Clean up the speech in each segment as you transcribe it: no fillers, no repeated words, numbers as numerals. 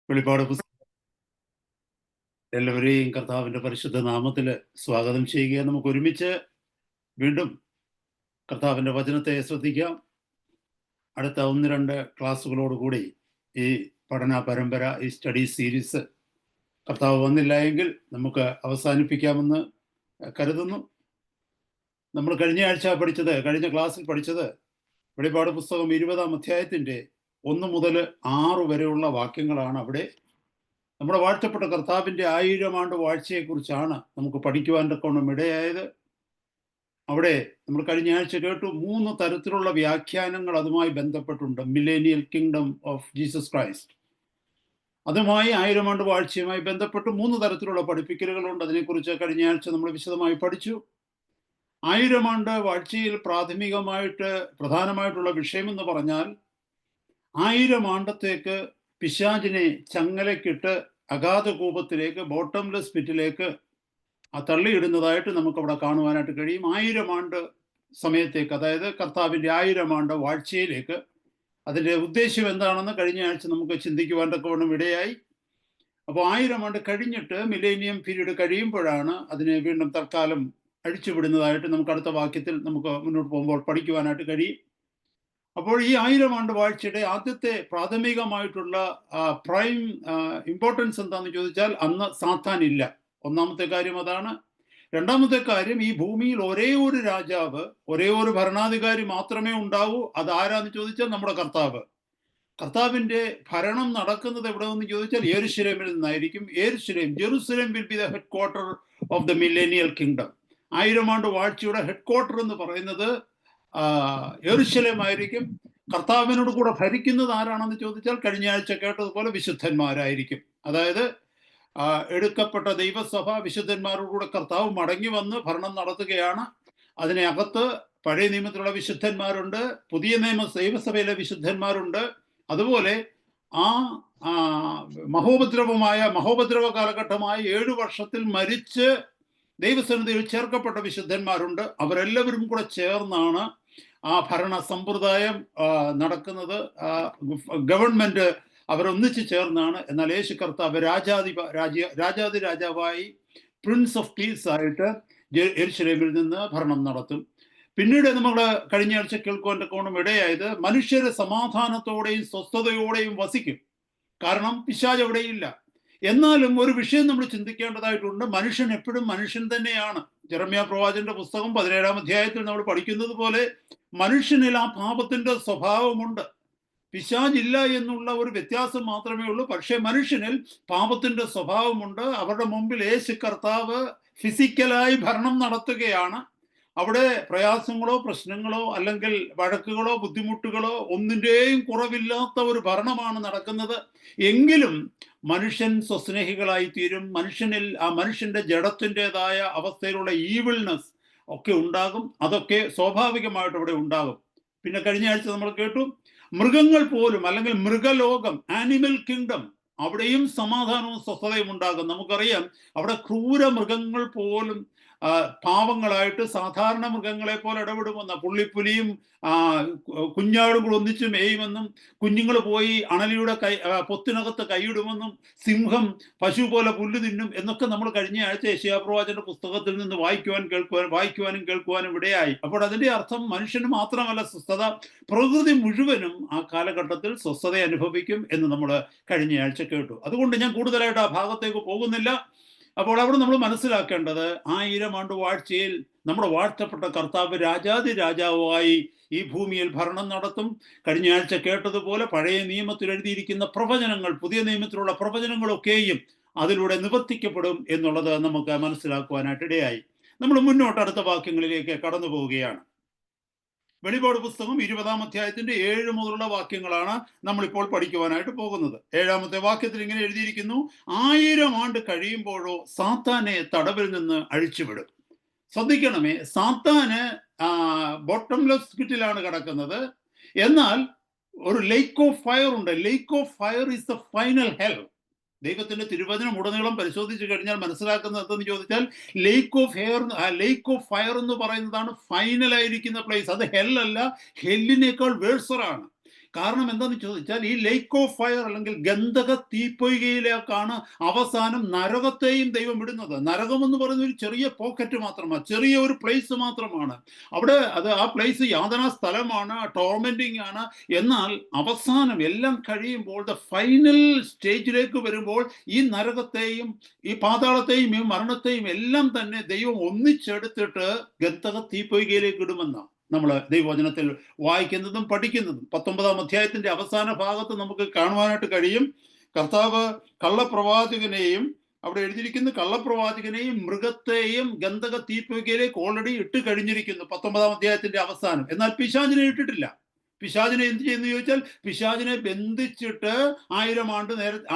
വെളിപ്പാട് പുസ്തകം എല്ലാവരെയും കർത്താവിന്റെ പരിശുദ്ധ നാമത്തിൽ സ്വാഗതം ചെയ്യുക. നമുക്ക് ഒരുമിച്ച് വീണ്ടും കർത്താവിന്റെ വചനത്തെ ശ്രദ്ധിക്കാം. അടുത്ത 1-2 ക്ലാസ്സുകളോടുകൂടി ഈ പഠന പരമ്പര, ഈ സ്റ്റഡി സീരീസ് കർത്താവ് വന്നില്ല എങ്കിൽ നമുക്ക് അവസാനിപ്പിക്കാമെന്ന് കരുതുന്നു. നമ്മൾ കഴിഞ്ഞ ക്ലാസ്സിൽ പഠിച്ചത് വെളിപ്പാട് പുസ്തകം 20-ാം അധ്യായത്തിന്റെ 1 മുതൽ 6 വരെയുള്ള വാക്യങ്ങളാണ്. അവിടെ നമ്മുടെ വാഴ്ത്തപ്പെട്ട കർത്താവിൻ്റെ 1000 ആണ്ട് വാഴ്ചയെക്കുറിച്ചാണ് നമുക്ക് പഠിക്കുവാൻ തക്കവണ്ണം ഇടയായത്. അവിടെ നമ്മൾ കഴിഞ്ഞ ആഴ്ച കേട്ടു 3 തരത്തിലുള്ള വ്യാഖ്യാനങ്ങൾ അതുമായി ബന്ധപ്പെട്ടുണ്ട്. Millennial kingdom of Jesus Christ, അതുമായി 1000 ആണ്ട് വാഴ്ചയുമായി ബന്ധപ്പെട്ട് 3 തരത്തിലുള്ള പഠിപ്പിക്കലുകളുണ്ട്. അതിനെക്കുറിച്ച് കഴിഞ്ഞ ആഴ്ച നമ്മൾ വിശദമായി പഠിച്ചു. 1000 ആണ്ട് വാഴ്ചയിൽ പ്രധാനമായിട്ടുള്ള വിഷയമെന്ന് പറഞ്ഞാൽ 1000 ആണ്ടത്തേക്ക് പിശാചിനെ ചങ്ങലക്കിട്ട് അഗാധ കൂപത്തിലേക്ക്, ബോട്ടംലെസ് പിറ്റിലേക്ക് തള്ളിയിടുന്നതായിട്ട് നമുക്കവിടെ കാണുവാനായിട്ട് കഴിയും. 1000 ആണ്ട് സമയത്തേക്ക്, അതായത് കർത്താവിൻ്റെ 1000 ആണ്ട് വാഴ്ചയിലേക്ക്. അതിൻ്റെ ഉദ്ദേശ്യം എന്താണെന്ന് കഴിഞ്ഞ ആഴ്ച നമുക്ക് ചിന്തിക്കുവാൻ തക്കവണ്ണം ഇടയായി. അപ്പോൾ 1000 ആണ്ട് കഴിഞ്ഞിട്ട് മില്ലേനിയം പീരീഡ് കഴിയുമ്പോഴാണ് അതിനെ വീണ്ടും തൽക്കാലം അഴിച്ചുവിടുന്നതായിട്ട് നമുക്ക് അടുത്ത വാക്യത്തിൽ നമുക്ക് മുന്നോട്ട് പോകുമ്പോൾ പഠിക്കുവാനായിട്ട് കഴിയും. അപ്പോൾ ഈ 1000 ആണ്ട് വാഴ്ചയുടെ ആദ്യത്തെ പ്രാഥമികമായിട്ടുള്ള പ്രൈം ഇമ്പോർട്ടൻസ് എന്താണെന്ന് ചോദിച്ചാൽ, അന്ന് സാത്താൻ ഇല്ല. ഒന്നാമത്തെ കാര്യം അതാണ്. രണ്ടാമത്തെ കാര്യം, ഈ ഭൂമിയിൽ ഒരേ ഒരു രാജാവ്, ഒരേ ഒരു ഭരണാധികാരി മാത്രമേ ഉണ്ടാവൂ. അതാരാന്ന് ചോദിച്ചാൽ നമ്മുടെ കർത്താവ്. കർത്താവിൻ്റെ ഭരണം നടക്കുന്നത് എവിടെ നിന്ന് ചോദിച്ചാൽ യെരുശലേമിൽ നിന്നായിരിക്കും. Jerusalem will be the head quarter of the millennial kingdom. 1000 ആണ്ട് വാഴ്ചയുടെ ഹെഡ് ക്വാർട്ടർ എന്ന് പറയുന്നത് യെരുശലേം ആയിരിക്കും. കർത്താവിനോട് കൂടെ ഭരിക്കുന്നത് ആരാണെന്ന് ചോദിച്ചാൽ കഴിഞ്ഞ ആഴ്ച കേട്ടതുപോലെ വിശുദ്ധന്മാരായിരിക്കും. അതായത് എടുക്കപ്പെട്ട ദൈവസഭ, വിശുദ്ധന്മാരോടുകൂടെ കർത്താവ് മടങ്ങി വന്ന് ഭരണം നടത്തുകയാണ്. അതിനകത്ത് പഴയ നിയമത്തിലുള്ള വിശുദ്ധന്മാരുണ്ട്, പുതിയ ദൈവസഭയിലെ വിശുദ്ധന്മാരുണ്ട്. അതുപോലെ ആ മഹോപദ്രവ കാലഘട്ടമായ 7 വർഷത്തിൽ മരിച്ച് ദൈവസന്നിധിയിൽ ചേർക്കപ്പെട്ട വിശുദ്ധന്മാരുണ്ട്. അവരെല്ലാവരും കൂടെ ചേർന്നാണ് ആ ഭരണ സമ്പ്രദായം നടക്കുന്നത്. ഗവൺമെന്റ് അവരൊന്നിച്ച് ചേർന്നാണ്. എന്നാൽ യേശു കർത്താവ് രാജാവായി, പ്രിൻസ് ഓഫ് പീസ് ആയിട്ട് യെരുശലേമിൽ നിന്ന് ഭരണം നടത്തും. പിന്നീട് നമ്മൾ കഴിഞ്ഞ ആഴ്ച കേൾക്കുവാൻ തക്കവണ്ണം ഇടയായത്, മനുഷ്യരെ സമാധാനത്തോടെയും സ്വസ്ഥതയോടെയും വസിക്കും. കാരണം പിശാച് അവിടെയില്ല. എന്നാലും ഒരു വിഷയം നമ്മൾ ചിന്തിക്കേണ്ടതായിട്ടുണ്ട്. മനുഷ്യൻ എപ്പോഴും മനുഷ്യൻ തന്നെയാണ്. ജെറമ്യാ പ്രവാചകന്റെ പുസ്തകം 17-ാം അധ്യായത്തിൽ നമ്മൾ പഠിക്കുന്നത് പോലെ മനുഷ്യനിൽ ആ പാപത്തിന്റെ സ്വഭാവമുണ്ട്. പിശാചില്ല എന്നുള്ള ഒരു വ്യത്യാസം മാത്രമേ ഉള്ളൂ. പക്ഷേ മനുഷ്യനിൽ പാപത്തിന്റെ സ്വഭാവമുണ്ട്. അവരുടെ മുമ്പിൽ യേശു കർത്താവ് ഫിസിക്കലായി ഭരണം നടത്തുകയാണ്. അവിടെ പ്രയാസങ്ങളോ പ്രശ്നങ്ങളോ അല്ലെങ്കിൽ വഴക്കുകളോ ബുദ്ധിമുട്ടുകളോ ഒന്നിൻ്റെയും കുറവില്ലാത്ത ഒരു ഭരണമാണ് നടക്കുന്നത്. എങ്കിലും മനുഷ്യൻ സ്വസ്നേഹികളായി തീരും. മനുഷ്യന്റെ ജഡത്തിൻ്റെതായ അവസ്ഥയിലുള്ള ഈവിൾനെസ് ഒക്കെ ഉണ്ടാകും. അതൊക്കെ സ്വാഭാവികമായിട്ട് അവിടെ ഉണ്ടാകും. പിന്നെ കഴിഞ്ഞ ആഴ്ച നമ്മൾ കേട്ടു, മൃഗങ്ങൾ പോലും, അല്ലെങ്കിൽ മൃഗലോകം, ആനിമൽ കിങ്ഡം, അവിടെയും സമാധാനവും സ്വസ്ഥതയും ഉണ്ടാകും. നമുക്കറിയാം, അവിടെ ക്രൂര മൃഗങ്ങൾ പോലും പാവങ്ങളായിട്ട് സാധാരണ മൃഗങ്ങളെ പോലെ ഇടപെടുമെന്ന്. പുള്ളിപ്പുലിയും കുഞ്ഞാടും കൂടെ ഒന്നിച്ച് മേയുമെന്നും, കുഞ്ഞുങ്ങൾ പോയി അണലിയുടെ പൊത്തിനകത്ത് കൈയിടുമെന്നും, സിംഹം പശു പോലെ പുല്ല് തിന്നും എന്നൊക്കെ നമ്മൾ കഴിഞ്ഞ ആഴ്ച യെശയ്യാ പ്രവാചകന്റെ പുസ്തകത്തിൽ നിന്ന് വായിക്കുവാനും കേൾക്കുവാനും ഇടയായി. അപ്പോൾ അതിന്റെ അർത്ഥം മനുഷ്യന് മാത്രമല്ല സ്വസ്ഥത, പ്രകൃതി മുഴുവനും ആ കാലഘട്ടത്തിൽ സ്വസ്ഥത അനുഭവിക്കും എന്ന് നമ്മൾ കഴിഞ്ഞ ആഴ്ച കേട്ടു. അതുകൊണ്ട് ഞാൻ കൂടുതലായിട്ട് ആ ഭാഗത്തേക്ക് പോകുന്നില്ല. അപ്പോൾ അവിടെ നമ്മൾ മനസ്സിലാക്കേണ്ടത്, 1000 ആണ്ട് വാഴ്ചയിൽ നമ്മുടെ വാഴ്ത്തപ്പെട്ട കർത്താവ് രാജാവായി ഈ ഭൂമിയിൽ ഭരണം നടത്തും. കഴിഞ്ഞ ആഴ്ച കേട്ടതുപോലെ പഴയ നിയമത്തിൽ എഴുതിയിരിക്കുന്ന പ്രവചനങ്ങൾ, പുതിയ നിയമത്തിലുള്ള പ്രവചനങ്ങളൊക്കെയും അതിലൂടെ നിവർത്തിക്കപ്പെടും എന്നുള്ളത് നമുക്ക് മനസ്സിലാക്കുവാനായിട്ട് ഇടയായി. നമ്മൾ മുന്നോട്ട് അടുത്ത വാക്യങ്ങളിലേക്ക് കടന്നു പോവുകയാണ്. വെളിപാട് പുസ്തകം 20-ാം അധ്യായത്തിന്റെ 7 മുതലുള്ള വാക്യങ്ങളാണ് നമ്മളിപ്പോൾ പഠിക്കുവാനായിട്ട് പോകുന്നത്. 7-ാമത്തെ വാക്യത്തിൽ ഇങ്ങനെ എഴുതിയിരിക്കുന്നു, 1000 ആണ്ട് കഴിയുമ്പോഴോ സാത്താനെ തടവിൽ നിന്ന് അഴിച്ചുവിടും. ശ്രദ്ധിക്കണമേ, സാത്താന് ബോട്ടംലെസ് പിറ്റിലാണ് കിടക്കുന്നത്. എന്നാൽ ഒരു ലേക്ക് ഓഫ് ഫയർ ഉണ്ട്. Lake of fire is the final hell. ദൈവത്തിന്റെ തിരുവചനം ഉടനീളം പരിശോധിച്ചു കഴിഞ്ഞാൽ മനസ്സിലാക്കുന്നത് എന്തെന്ന് ചോദിച്ചാൽ, ലേക്ക് ഓഫ് ഫയർ എന്ന് പറയുന്നതാണ് ഫൈനലായിരിക്കുന്ന പ്ലേസ്. അത് ഹെല്ലല്ല, ഹെല്ലിനേക്കാൾ വേഴ്സറാണ്. കാരണം എന്താണെന്ന് ചോദിച്ചാൽ ഈ ലേക്ക് ഓഫ് ഫയർ അല്ലെങ്കിൽ ഗന്ധക തീപ്പൊയ്കയിലേക്കാണ് അവസാനം നരകത്തെയും ദൈവം വിടുന്നത്. നരകം എന്ന് പറയുന്ന ഒരു ചെറിയ പോക്കറ്റ് മാത്രമാണ്, ചെറിയ ഒരു പ്ലേസ് മാത്രമാണ്. അവിടെ ആ പ്ലേസ് യാതനാ സ്ഥലമാണ്, ടോർമെന്റിങ് ആണ്. എന്നാൽ അവസാനം എല്ലാം കഴിയുമ്പോൾ ഫൈനൽ സ്റ്റേജിലേക്ക് വരുമ്പോൾ ഈ നരകത്തെയും ഈ പാതാളത്തെയും ഈ മരണത്തെയും എല്ലാം തന്നെ ദൈവം ഒന്നിച്ചെടുത്തിട്ട് ഗന്ധക തീപ്പൊയ്കയിലേക്ക് ഇടുമെന്നാണ് നമ്മൾ ദൈവവചനത്തിൽ വായിക്കുന്നതും പഠിക്കുന്നതും. 19-ാം അധ്യായത്തിന്റെ അവസാന ഭാഗത്ത് നമുക്ക് കാണുവാനായിട്ട് കഴിയും, കർത്താവ് കള്ളപ്രവാചകനെയും, അവിടെ എഴുതിയിരിക്കുന്ന കള്ളപ്രവാചകനെയും മൃഗത്തെയും ഗന്ധക തീപ്പൊയ്കയിലേക്ക് ഓൾറെഡി ഇട്ട് കഴിഞ്ഞിരിക്കുന്നു 19-ാം അധ്യായത്തിന്റെ അവസാനം. എന്നാൽ പിശാചിനെ ഇട്ടിട്ടില്ല. പിശാചിനെ എന്ത് ചെയ്യുന്നു ചോദിച്ചാൽ, പിശാചിനെ ബന്ധിച്ചിട്ട് 1000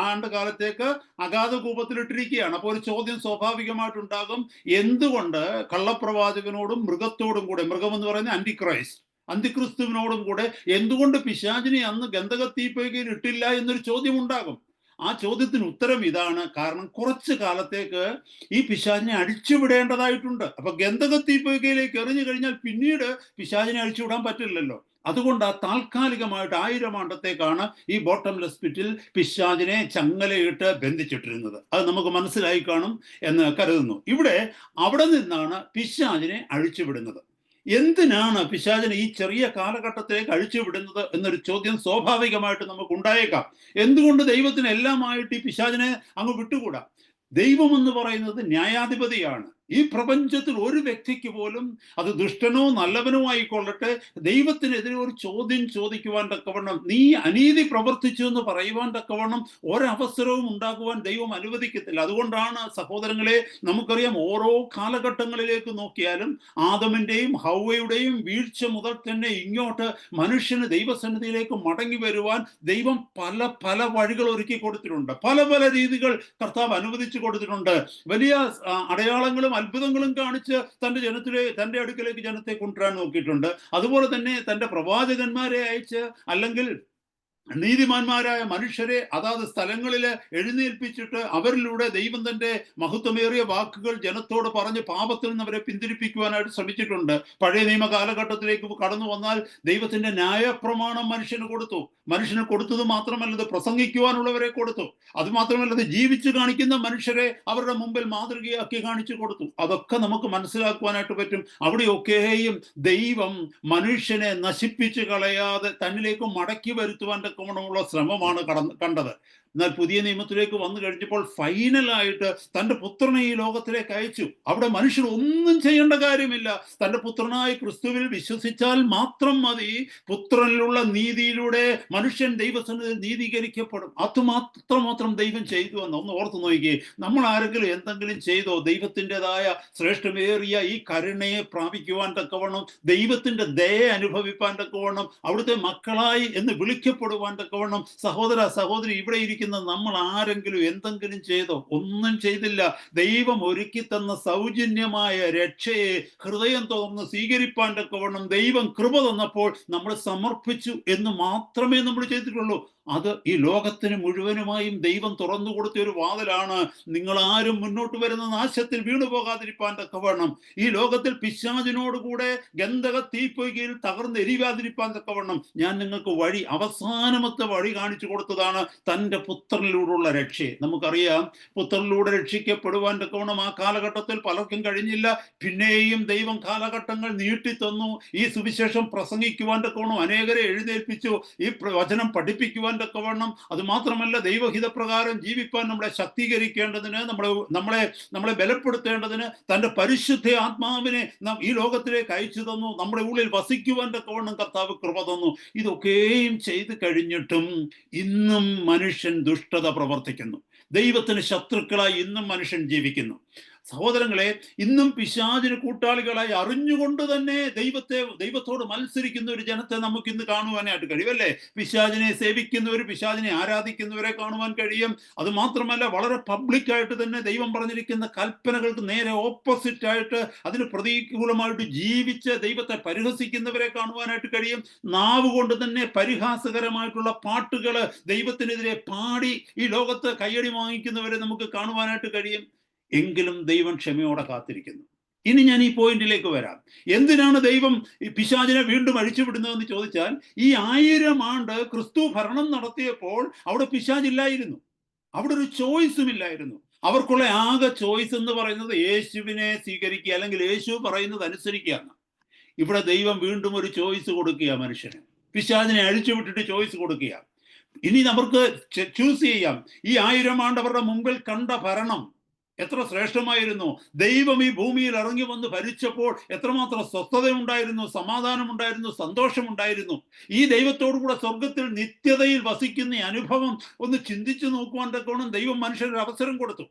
ആണ്ട് കാലത്തേക്ക് അഗാധ കൂപത്തിലിട്ടിരിക്കുകയാണ്. അപ്പോൾ ഒരു ചോദ്യം സ്വാഭാവികമായിട്ടുണ്ടാകും, എന്തുകൊണ്ട് കള്ളപ്രവാചകനോടും മൃഗത്തോടും കൂടെ, മൃഗം എന്ന് പറയുന്നത് അന്തിക്രിസ്തുവിനോടും കൂടെ എന്തുകൊണ്ട് പിശാചിനെ അന്ന് ഗന്ധക തീപ്പൊയ്കയിൽ ഇട്ടില്ല എന്നൊരു ചോദ്യം ഉണ്ടാകും. ആ ചോദ്യത്തിന് ഉത്തരം ഇതാണ്, കാരണം കുറച്ചു കാലത്തേക്ക് ഈ പിശാചിനെ അഴിച്ചുവിടേണ്ടതായിട്ടുണ്ട്. അപ്പൊ ഗന്ധക തീപ്പൊയ്കയിലേക്ക് എറിഞ്ഞു കഴിഞ്ഞാൽ പിന്നീട് പിശാചിനെ അഴിച്ചുവിടാൻ പറ്റില്ലല്ലോ. അതുകൊണ്ട് താൽക്കാലികമായിട്ട് 1000 ആണ്ടത്തേക്കാണ് ഈ ബോട്ടംലെസ് പിറ്റിൽ പിശാചിനെ ചങ്ങലയിട്ട് ബന്ധിച്ചിട്ടിരുന്നത്. അത് നമുക്ക് മനസ്സിലായി കാണും എന്ന് കരുതുന്നു. അവിടെ നിന്നാണ് പിശാചിനെ അഴിച്ചുവിടുന്നത്. എന്തിനാണ് പിശാചിനെ ഈ ചെറിയ കാലഘട്ടത്തിലേക്ക് അഴിച്ചുവിടുന്നത് എന്നൊരു ചോദ്യം സ്വാഭാവികമായിട്ട് നമുക്ക് ഉണ്ടായേക്കാം. എന്തുകൊണ്ട് ദൈവത്തിന് എല്ലാമായിട്ട് ഈ പിശാചിനെ അങ്ങ് വിട്ടുകൂടാ? ദൈവം എന്ന് പറയുന്നത് ന്യായാധിപതിയാണ്. ഈ പ്രപഞ്ചത്തിൽ ഒരു വ്യക്തിക്ക് പോലും, അത് ദുഷ്ടനോ നല്ലവനോ ആയിക്കൊള്ളട്ടെ, ദൈവത്തിനെതിരെ ഒരു ചോദ്യം ചോദിക്കുവാൻ തക്കവണ്ണം, നീ അനീതി പ്രവർത്തിച്ചു എന്ന് പറയുവാൻ തക്കവണ്ണം ഒരവസരവും ഉണ്ടാക്കുവാൻ ദൈവം അനുവദിക്കത്തില്ല. അതുകൊണ്ടാണ് സഹോദരങ്ങളെ, നമുക്കറിയാം, ഓരോ കാലഘട്ടങ്ങളിലേക്ക് നോക്കിയാലും ആദമിന്റെയും ഹൗവയുടെയും വീഴ്ച മുതൽ തന്നെ ഇങ്ങോട്ട് മനുഷ്യന് ദൈവസന്നിധിയിലേക്ക് മടങ്ങി വരുവാൻ ദൈവം പല പല വഴികൾ ഒരുക്കി കൊടുത്തിട്ടുണ്ട്. പല പല രീതികൾ കർത്താവ് അനുവദിച്ചു കൊടുത്തിട്ടുണ്ട്. വലിയ അടയാളങ്ങളും അത്ഭുതങ്ങളും കാണിച്ച് തന്റെ അടുക്കലേക്ക് ജനത്തെ കൊണ്ടുവരാൻ നോക്കിയിട്ടുണ്ട്. അതുപോലെ തന്നെ തന്റെ പ്രവാചകന്മാരെ അയച്ച്, അല്ലെങ്കിൽ നീതിമാന്മാരായ മനുഷ്യരെ അതാത് സ്ഥലങ്ങളിൽ എഴുന്നേൽപ്പിച്ചിട്ട് അവരിലൂടെ ദൈവം തന്റെ മഹത്വമേറിയ വാക്കുകൾ ജനത്തോട് പറഞ്ഞ് പാപത്തിൽ നിന്ന് അവരെ പിന്തിരിപ്പിക്കുവാനായിട്ട് ശ്രമിച്ചിട്ടുണ്ട്. പഴയ നിയമ കാലഘട്ടത്തിലേക്ക് കടന്നു വന്നാൽ ദൈവത്തിന്റെ ന്യായപ്രമാണം മനുഷ്യന് കൊടുത്തത് മാത്രമല്ല, ഇത് പ്രസംഗിക്കുവാനുള്ളവരെ കൊടുത്തു. അതുമാത്രമല്ല, ഇത് ജീവിച്ചു കാണിക്കുന്ന മനുഷ്യരെ അവരുടെ മുമ്പിൽ മാതൃകയാക്കി കാണിച്ചു കൊടുത്തു. അതൊക്കെ നമുക്ക് മനസ്സിലാക്കുവാനായിട്ട് പറ്റും. അവിടെയൊക്കെയും ദൈവം മനുഷ്യനെ നശിപ്പിച്ചു കളയാതെ തന്നിലേക്ക് മടക്കി വരുത്തുവാൻ തക്കവണ്ണമുള്ള ശ്രമമാണ് കണ്ടത്. എന്നാൽ പുതിയ നിയമത്തിലേക്ക് വന്നു കഴിഞ്ഞപ്പോൾ ഫൈനലായിട്ട് തന്റെ പുത്രനെ ഈ ലോകത്തിലേക്ക് അയച്ചു. അവിടെ മനുഷ്യർ ഒന്നും ചെയ്യേണ്ട കാര്യമില്ല. തന്റെ പുത്രനായ ക്രിസ്തുവിൽ വിശ്വസിച്ചാൽ മാത്രം മതി. പുത്രനിലുള്ള നീതിയിലൂടെ മനുഷ്യൻ ദൈവസന്നിധിയിൽ നീതീകരിക്കപ്പെടും. അതുമാത്രം ദൈവം ചെയ്തു എന്ന് ഒന്ന് ഓർത്തു നോക്കിയേ. നമ്മൾ ആരെങ്കിലും എന്തെങ്കിലും ചെയ്തോ? ദൈവത്തിൻ്റെതായ ശ്രേഷ്ഠമേറിയ ഈ കരുണയെ പ്രാപിക്കുവാൻ തക്കവണ്ണം, ദൈവത്തിന്റെ ദയ അനുഭവിപ്പാൻ തക്കവണ്ണം, അവിടുത്തെ മക്കളായി എന്ന് വിളിക്കപ്പെടുവാൻ തക്കവണ്ണം, സഹോദരി ഇവിടെ ഇരിക്കുന്ന നമ്മൾ ആരെങ്കിലും എന്തെങ്കിലും ചെയ്തോ? ഒന്നും ചെയ്തില്ല. ദൈവം ഒരുക്കി തന്ന സൗജന്യമായ രക്ഷയെ ഹൃദയം തുറന്ന് സ്വീകരിപ്പാൻ തക്കവണ്ണം ദൈവം കൃപ തന്നപ്പോൾ നമ്മൾ സമർപ്പിച്ചു എന്ന് മാത്രമേ നമ്മൾ ചെയ്തിട്ടുള്ളൂ. അത് ഈ ലോകത്തിന് മുഴുവനുമായും ദൈവം തുറന്നു കൊടുത്ത ഒരു വാതിലാണ്. നിങ്ങൾ ആരും മുന്നോട്ട് വരുന്ന നാശത്തിൽ വീണുപോകാതിരിപ്പാൻ തക്കവണ്ണം, ഈ ലോകത്തിൽ പിശാചിനോടുകൂടെ ഗന്ധക തീപ്പൊയ്കയിൽ തകർന്ന് എരിവാതിരിപ്പാൻ തക്കവണ്ണം ഞാൻ നിങ്ങൾക്ക് അവസാനമത്തെ വഴി കാണിച്ചു കൊടുത്തതാണ് തൻ്റെ പുത്രനിലൂടെയുള്ള രക്ഷയെ. നമുക്കറിയാം, പുത്രനിലൂടെ രക്ഷിക്കപ്പെടുവാൻ തക്കവണ്ണം ആ കാലഘട്ടത്തിൽ പലർക്കും കഴിഞ്ഞില്ല. പിന്നെയും ദൈവം കാലഘട്ടങ്ങൾ നീട്ടിത്തന്നു. ഈ സുവിശേഷം പ്രസംഗിക്കുവാൻ തക്കവണ്ണം അനേകരെ എഴുന്നേൽപ്പിച്ചു. ഈ വചനം പഠിപ്പിക്കുവാൻ തക്കവണ്ണം, അത് മാത്രമല്ല ദൈവഹിതപ്രകാരം ജീവിപ്പാൻ നമ്മളെ ശക്തീകരിക്കേണ്ടതിന്, നമ്മളെ ബലപ്പെടുത്തേണ്ടതിന് തന്റെ പരിശുദ്ധ ആത്മാവിനെ ഈ ലോകത്തിലേക്ക് അയച്ചു തന്നു. നമ്മുടെ ഉള്ളിൽ വസിക്കുവാൻ തക്കവണ്ണം കർത്താവ് കൃപ തന്നു. ഇതൊക്കെയും ചെയ്തു കഴിഞ്ഞിട്ടും ഇന്നും മനുഷ്യൻ ദുഷ്ടത പ്രവർത്തിക്കുന്നു. ദൈവത്തിന് ശത്രുക്കളായി ഇന്നും മനുഷ്യൻ ജീവിക്കുന്നു. സഹോദരങ്ങളെ, ഇന്നും പിശാചിന് കൂട്ടാളികളായി അറിഞ്ഞുകൊണ്ട് തന്നെ ദൈവത്തോട് മത്സരിക്കുന്ന ഒരു ജനത്തെ നമുക്ക് ഇന്ന് കാണുവാനായിട്ട് കഴിയും, അല്ലേ? പിശാചിനെ സേവിക്കുന്നവർ, പിശാചിനെ ആരാധിക്കുന്നവരെ കാണുവാൻ കഴിയും. അത് മാത്രമല്ല, വളരെ പബ്ലിക്കായിട്ട് തന്നെ ദൈവം പറഞ്ഞിരിക്കുന്ന കൽപ്പനകൾക്ക് നേരെ ഓപ്പോസിറ്റ് ആയിട്ട്, അതിന് പ്രതികൂലമായിട്ട് ജീവിച്ച് ദൈവത്തെ പരിഹസിക്കുന്നവരെ കാണുവാനായിട്ട് കഴിയും. നാവ് കൊണ്ട് തന്നെ പരിഹാസകരമായിട്ടുള്ള പാട്ടുകൾ ദൈവത്തിനെതിരെ പാടി ഈ ലോകത്ത് കയ്യടി വാങ്ങിക്കുന്നവരെ നമുക്ക് കാണുവാനായിട്ട് കഴിയും. എങ്കിലും ദൈവം ക്ഷമയോടെ കാത്തിരിക്കുന്നു. ഇനി ഞാൻ ഈ പോയിന്റിലേക്ക് വരാം. എന്തിനാണ് ദൈവം ഈ പിശാചിനെ വീണ്ടും അഴിച്ചുവിടുന്നതെന്ന് ചോദിച്ചാൽ, ഈ 1000 ആണ്ട് ക്രിസ്തു ഭരണം നടത്തിയപ്പോൾ അവിടെ പിശാചില്ലായിരുന്നു. അവിടെ ഒരു ചോയ്സും ഇല്ലായിരുന്നു. അവർക്കുള്ള ആകെ ചോയ്സ് എന്ന് പറയുന്നത് യേശുവിനെ സ്വീകരിക്കുക, അല്ലെങ്കിൽ യേശു പറയുന്നത് അനുസരിക്കുക എന്ന്. ഇവിടെ ദൈവം വീണ്ടും ഒരു ചോയ്സ് കൊടുക്കുക മനുഷ്യന്. പിശാചിനെ അഴിച്ചുവിട്ടിട്ട് ചോയ്സ് കൊടുക്കുക. ഇനി നമുക്ക് ചൂസ് ചെയ്യാം. ഈ 1000 ആണ്ട് അവരുടെ മുമ്പിൽ കണ്ട ഭരണം എത്ര ശ്രേഷ്ഠമായിരുന്നു. ദൈവം ഈ ഭൂമിയിൽ ഇറങ്ങി വന്ന് ഭരിച്ചപ്പോൾ എത്രമാത്രം സ്വസ്ഥതയുണ്ടായിരുന്നു, സമാധാനമുണ്ടായിരുന്നു, സന്തോഷമുണ്ടായിരുന്നു. ഈ ദൈവത്തോടു കൂടെ സ്വർഗത്തിൽ നിത്യതയിൽ വസിക്കുന്ന അനുഭവം ഒന്ന് ചിന്തിച്ചു നോക്കുവാൻ തക്കോണം ദൈവം മനുഷ്യനൊരു അവസരം കൊടുത്തു.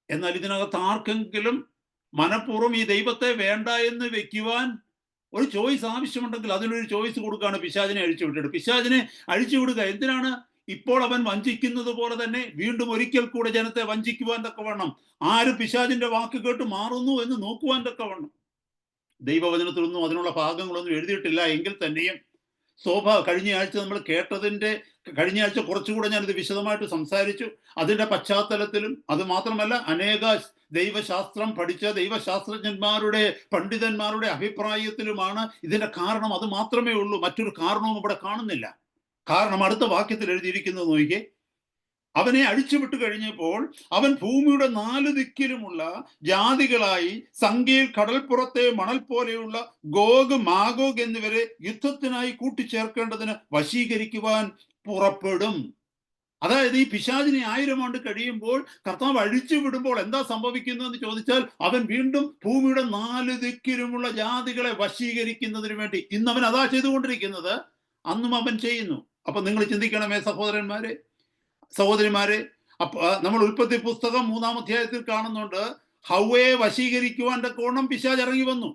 എന്നാൽ ഇതിനകത്ത് ആർക്കെങ്കിലും മനഃപൂർവ്വം ഈ ദൈവത്തെ വേണ്ട എന്ന് വെക്കുവാൻ ഒരു ചോയ്സ് ആവശ്യമുണ്ടെങ്കിൽ അതിനൊരു ചോയ്സ് കൊടുക്കുകയാണ് പിശാചിനെ അഴിച്ചുവിട്ടിട്ട്. പിശാചിനെ അഴിച്ചുവിടുക എന്തിനാണ്? ഇപ്പോൾ അവൻ വഞ്ചിക്കുന്നത് പോലെ തന്നെ വീണ്ടും ഒരിക്കൽ കൂടെ ജനത്തെ വഞ്ചിക്കുവാൻ തക്കവണ്ണം. ആര് പിശാചിന്റെ വാക്ക് കേട്ട് മാറുന്നു എന്ന് നോക്കുവാൻ തക്കവണ്ണം. ദൈവവചനത്തിലൊന്നും അതിനുള്ള ഭാഗങ്ങളൊന്നും എഴുതിയിട്ടില്ല എങ്കിൽ തന്നെയും കഴിഞ്ഞ ആഴ്ച നമ്മൾ കേട്ടതിൻ്റെ, കഴിഞ്ഞ ആഴ്ച കുറച്ചുകൂടെ ഞാനിത് വിശദമായിട്ട് സംസാരിച്ചു. അതിൻ്റെ പശ്ചാത്തലത്തിലും അത് മാത്രമല്ല അനേക ദൈവശാസ്ത്രം പഠിച്ച ദൈവശാസ്ത്രജ്ഞന്മാരുടെ, പണ്ഡിതന്മാരുടെ അഭിപ്രായത്തിലുമാണ് ഇതിൻ്റെ കാരണം അത് മാത്രമേ ഉള്ളൂ. മറ്റൊരു കാരണവും ഇവിടെ കാണുന്നില്ല. കാരണം അടുത്ത വാക്യത്തിൽ എഴുതിയിരിക്കുന്നത് നോക്കിയേ. അവനെ അഴിച്ചുവിട്ട് കഴിഞ്ഞപ്പോൾ അവൻ ഭൂമിയുടെ 4 ദിക്കിലുമുള്ള ജാതികളായി സംഖ്യയിൽ കടൽപ്പുറത്തെ മണൽ പോലെയുള്ള ഗോഗ് മാഗോഗ് എന്നിവരെ യുദ്ധത്തിനായി കൂട്ടിച്ചേർക്കേണ്ടതിന് വശീകരിക്കുവാൻ പുറപ്പെടും. അതായത് ഈ പിശാചിനെ 1000 ആണ്ട് കഴിയുമ്പോൾ കർത്താവ് അഴിച്ചു വിടുമ്പോൾ എന്താ സംഭവിക്കുന്നതെന്ന് ചോദിച്ചാൽ, അവൻ വീണ്ടും ഭൂമിയുടെ 4 ദിക്കിലുമുള്ള ജാതികളെ വശീകരിക്കുന്നതിന് വേണ്ടി ഇന്നവൻ അതാ ചെയ്തുകൊണ്ടിരിക്കുന്നത്, അന്നും അവൻ ചെയ്യുന്നു. അപ്പൊ നിങ്ങൾ ചിന്തിക്കണമേ സഹോദരന്മാരെ, സഹോദരിമാരെ. നമ്മൾ ഉൽപ്പത്തി പുസ്തകം 3-ാം അധ്യായത്തിൽ കാണുന്നുണ്ട്, ഹവ്വയെ വശീകരിക്കുവാൻ തക്കോണം പിശാച് ഇറങ്ങി വന്നു.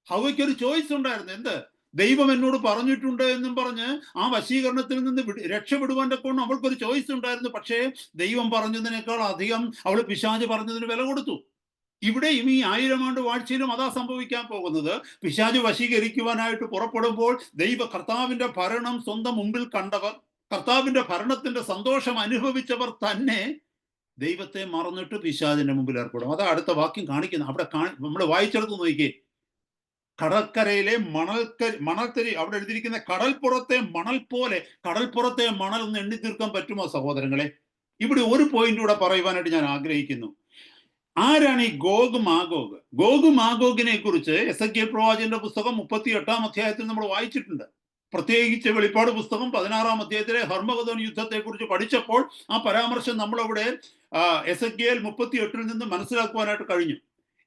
ഹവ്വയ്ക്ക് ഒരു ചോയ്സ് ഉണ്ടായിരുന്നു. എന്ത്? ദൈവം എന്നോട് പറഞ്ഞിട്ടുണ്ട് എന്നും പറഞ്ഞ് ആ വശീകരണത്തിൽ നിന്ന് രക്ഷപ്പെടുവാൻ തക്കോണം അവൾക്കൊരു ചോയ്സ് ഉണ്ടായിരുന്നു. പക്ഷേ ദൈവം പറഞ്ഞതിനേക്കാൾ അധികം അവൾ പിശാച് പറഞ്ഞതിന് വില കൊടുത്തു. ഇവിടെയും ഈ 1000 ആണ്ട് വാഴ്ചയിലും അതാ സംഭവിക്കാൻ പോകുന്നത്. പിശാച് വശീകരിക്കുവാനായിട്ട് പുറപ്പെടുമ്പോൾ കർത്താവിന്റെ ഭരണം സ്വന്തം മുമ്പിൽ കണ്ടവർ, കർത്താവിന്റെ ഭരണത്തിന്റെ സന്തോഷം അനുഭവിച്ചവർ തന്നെ ദൈവത്തെ മറന്നിട്ട് പിശാചിന്റെ മുമ്പിൽ ഏർപ്പെടും. അതാ അടുത്ത വാക്യം കാണിക്കുന്നത്. അവിടെ നമ്മൾ വായിച്ചെടുത്ത് നോക്കിയേ. കടൽക്കരയിലെ മണൽത്തരി അവിടെ എഴുതിയിരിക്കുന്ന കടൽപ്പുറത്തെ മണൽ പോലെ. കടൽപ്പുറത്തെ മണൽ ഒന്ന് എണ്ണി തീർക്കാൻ പറ്റുമോ സഹോദരങ്ങളെ? ഇവിടെ ഒരു പോയിന്റ് കൂടെ പറയുവാനായിട്ട് ഞാൻ ആഗ്രഹിക്കുന്നു. ആരാണ് ഈ ഗോഗ് മാഗോഗ്? ഗോഗ് മാഗോഗിനെ കുറിച്ച് എസെക്കിയേൽ പ്രവാചകന്റെ പുസ്തകം 38-ാം അധ്യായത്തിൽ നമ്മൾ വായിച്ചിട്ടുണ്ട്. പ്രത്യേകിച്ച് വെളിപ്പാട് പുസ്തകം 16-ാം അധ്യായത്തിലെ ഹർമഗദോൻ യുദ്ധത്തെ കുറിച്ച് പഠിച്ചപ്പോൾ ആ പരാമർശം നമ്മളവിടെ എസെക്കിയേൽ 38-ൽ നിന്ന് മനസ്സിലാക്കുവാനായിട്ട് കഴിഞ്ഞു.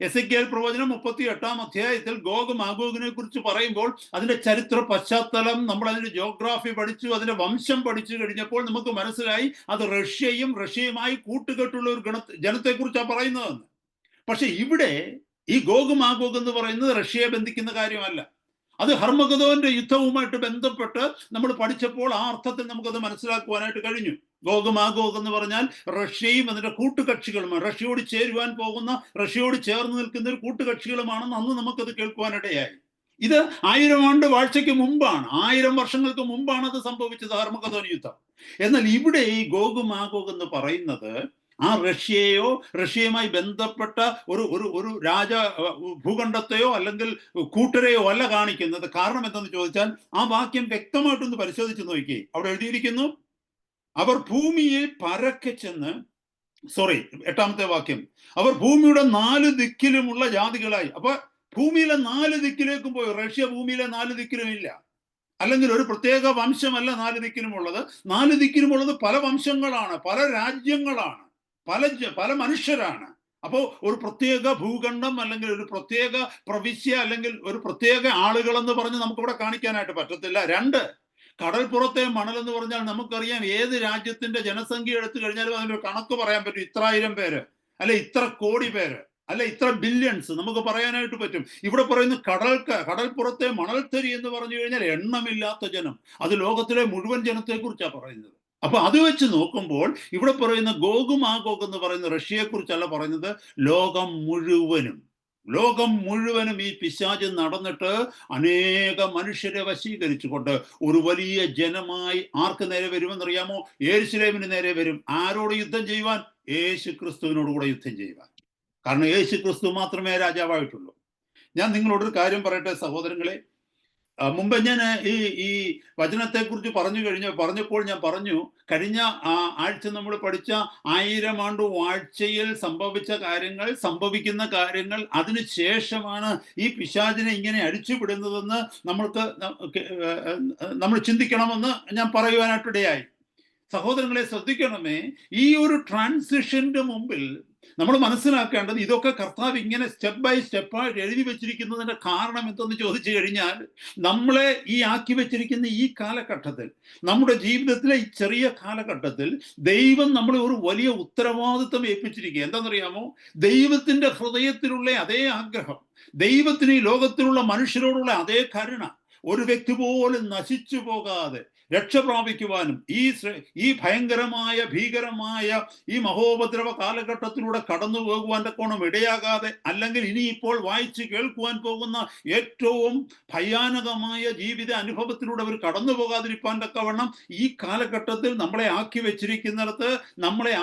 എസെക്കിയേൽ പ്രവചനം 38-ാം അധ്യായത്തിൽ ഗോഗ് മാഗോഗിനെ കുറിച്ച് പറയുമ്പോൾ അതിന്റെ ചരിത്ര പശ്ചാത്തലം, നമ്മൾ അതിന്റെ ജിയോഗ്രാഫി പഠിച്ചു, അതിന്റെ വംശം പഠിച്ചു കഴിഞ്ഞപ്പോൾ നമുക്ക് മനസ്സിലായി അത് റഷ്യയുമായി കൂട്ടുകെട്ടുള്ള ഒരു ജനത്തെ കുറിച്ചാണ് പറയുന്നതെന്ന്. പക്ഷെ ഇവിടെ ഈ ഗോഗ് മാഗോഗ് എന്ന് പറയുന്നത് റഷ്യയെ ബന്ധിക്കുന്ന കാര്യമല്ല. അത് ഹർമഗദോന്റെ യുദ്ധവുമായിട്ട് ബന്ധപ്പെട്ട് നമ്മൾ പഠിച്ചപ്പോൾ ആ അർത്ഥത്തിൽ നമുക്കത് മനസ്സിലാക്കുവാനായിട്ട് കഴിഞ്ഞു. ഗോഗ് മാഗോഗ് എന്ന് പറഞ്ഞാൽ റഷ്യയും അതിന്റെ കൂട്ടുകക്ഷികളുമാണ്. റഷ്യയോട് ചേരുവാൻ പോകുന്ന, റഷ്യയോട് ചേർന്ന് നിൽക്കുന്ന ഒരു കൂട്ടുകക്ഷികളുമാണെന്ന് അന്ന് നമുക്കത് കേൾക്കുവാനിടയായി. ഇത് 1000 ആണ്ട് വാഴ്ചയ്ക്ക് മുമ്പാണ്, 1000 വർഷങ്ങൾക്ക് മുമ്പാണ് അത് സംഭവിച്ചത്, ഹർമഗദോൻ യുദ്ധം. എന്നാൽ ഇവിടെ ഈ ഗോഗ് മാഗോഗ് എന്ന് പറയുന്നത് ആ റഷ്യയുമായി ബന്ധപ്പെട്ട ഒരു ഭൂഖണ്ഡത്തെയോ അല്ലെങ്കിൽ കൂട്ടരെയോ അല്ല കാണിക്കുന്നത്. കാരണം എന്തെന്ന് ചോദിച്ചാൽ ആ വാക്യം വ്യക്തമായിട്ടൊന്ന് പരിശോധിച്ച് നോക്കി. അവിടെ എഴുതിയിരിക്കുന്നു, അവർ ഭൂമിയെ പരക്കെ ചെന്ന്, 8-ാമത്തെ വാക്യം, അവർ ഭൂമിയുടെ 4 ദിക്കിലുമുള്ള ജാതികളായി. അപ്പൊ ഭൂമിയിലെ 4 ദിക്കിലേക്കും പോയി. റഷ്യ ഭൂമിയിലെ 4 ദിക്കിലും ഇല്ല, അല്ലെങ്കിൽ ഒരു പ്രത്യേക വംശമല്ല 4 ദിക്കിലുമുള്ളത്. 4 ദിക്കിലുമുള്ളത് പല വംശങ്ങളാണ്, പല രാജ്യങ്ങളാണ്, പല മനുഷ്യരാണ്. അപ്പോൾ ഒരു പ്രത്യേക ഭൂഖണ്ഡം അല്ലെങ്കിൽ ഒരു പ്രത്യേക പ്രവിശ്യ അല്ലെങ്കിൽ ഒരു പ്രത്യേക ആളുകൾ എന്ന് പറഞ്ഞ് നമുക്കിവിടെ കാണിക്കാനായിട്ട് പറ്റത്തില്ല. 2, കടൽപ്പുറത്തെ മണൽ എന്ന് പറഞ്ഞാൽ നമുക്കറിയാം ഏത് രാജ്യത്തിന്റെ ജനസംഖ്യ എടുത്തു കഴിഞ്ഞാലും അതിനൊരു കണക്ക് പറയാൻ പറ്റും. ഇത്ര 1000 പേര്, അല്ലെ ഇത്ര കോടി പേര്, അല്ലെ ഇത്ര ബില്യൺസ് നമുക്ക് പറയാനായിട്ട് പറ്റും. ഇവിടെ പറയുന്ന കടൽപ്പുറത്തെ മണൽത്തരി എന്ന് പറഞ്ഞു കഴിഞ്ഞാൽ എണ്ണമില്ലാത്ത ജനം. അത് ലോകത്തിലെ മുഴുവൻ ജനത്തെ കുറിച്ചാണ് പറയുന്നത്. അപ്പൊ അത് വെച്ച് നോക്കുമ്പോൾ ഇവിടെ പറയുന്ന ഗോഗ് മാഗോഗ് എന്ന് പറയുന്ന റഷ്യയെ കുറിച്ചല്ല പറയുന്നത്, ലോകം മുഴുവനും ഈ പിശാച് നടന്നിട്ട് അനേക മനുഷ്യരെ വശീകരിച്ചുകൊണ്ട് ഒരു വലിയ ജനമായി ആർക്ക് നേരെ വരുമെന്നറിയാമോ? യെരൂശലേമിന് നേരെ വരും. ആരോട് യുദ്ധം ചെയ്യുവാൻ? യേശു ക്രിസ്തുവിനോട് കൂടെ യുദ്ധം ചെയ്യുവാൻ. കാരണം യേശു ക്രിസ്തു മാത്രമേ രാജാവായിട്ടുള്ളൂ. ഞാൻ നിങ്ങളോടൊരു കാര്യം പറയട്ടെ സഹോദരങ്ങളെ. മുമ്പ് ഞാൻ ഈ ഈ വചനത്തെക്കുറിച്ച് പറഞ്ഞപ്പോൾ ഞാൻ പറഞ്ഞു, കഴിഞ്ഞ ആഴ്ച നമ്മൾ പഠിച്ച 1000 ആണ്ട് വാഴ്ചയിൽ സംഭവിക്കുന്ന കാര്യങ്ങൾ അതിന് ശേഷമാണ് ഈ പിശാചിനെ ഇങ്ങനെ അടിച്ചുവിടുന്നതെന്ന് നമ്മൾ ചിന്തിക്കണമെന്ന് ഞാൻ പറയുവാനായിട്ടിടയായി. സഹോദരങ്ങളെ ശ്രദ്ധിക്കണമേ, ഈ ഒരു ട്രാൻസിഷന്റെ മുമ്പിൽ നമ്മൾ മനസ്സിലാക്കേണ്ടത്, ഇതൊക്കെ കർത്താവ് ഇങ്ങനെ സ്റ്റെപ്പ് ബൈ സ്റ്റെപ്പായിട്ട് എഴുതി വെച്ചിരിക്കുന്നതിന്റെ കാരണം എന്തെന്ന് ചോദിച്ചു കഴിഞ്ഞാൽ, നമ്മളെ ആക്കി വെച്ചിരിക്കുന്ന ഈ കാലഘട്ടത്തിൽ, നമ്മുടെ ജീവിതത്തിലെ ഈ ചെറിയ കാലഘട്ടത്തിൽ ദൈവം നമ്മളെ ഒരു വലിയ ഉത്തരവാദിത്വം ഏൽപ്പിച്ചിരിക്കുക. എന്താണെന്നറിയാമോ? ദൈവത്തിന്റെ ഹൃദയത്തിലുള്ള അതേ ആഗ്രഹം, ദൈവത്തിന് ഈ ലോകത്തിലുള്ള മനുഷ്യരോടുള്ള അതേ കരുണ, ഒരു വ്യക്തി പോലും നശിച്ചു പോകാതെ രക്ഷ പ്രാപിക്കുവാനും ഈ ഭീകരമായ ഈ മഹോപദ്രവ കാലഘട്ടത്തിലൂടെ കടന്നു പോകുവാൻ തക്കോണം ഇടയാകാതെ, അല്ലെങ്കിൽ ഇനിയിപ്പോൾ വായിച്ച് കേൾക്കുവാൻ പോകുന്ന ഏറ്റവും ഭയാനകമായ ജീവിത അനുഭവത്തിലൂടെ അവർ കടന്നു പോകാതിരിക്കാൻ തക്കവണ്ണം ഈ കാലഘട്ടത്തിൽ നമ്മളെ ആക്കി വെച്ചിരിക്കുന്നിടത്ത്, നമ്മളെ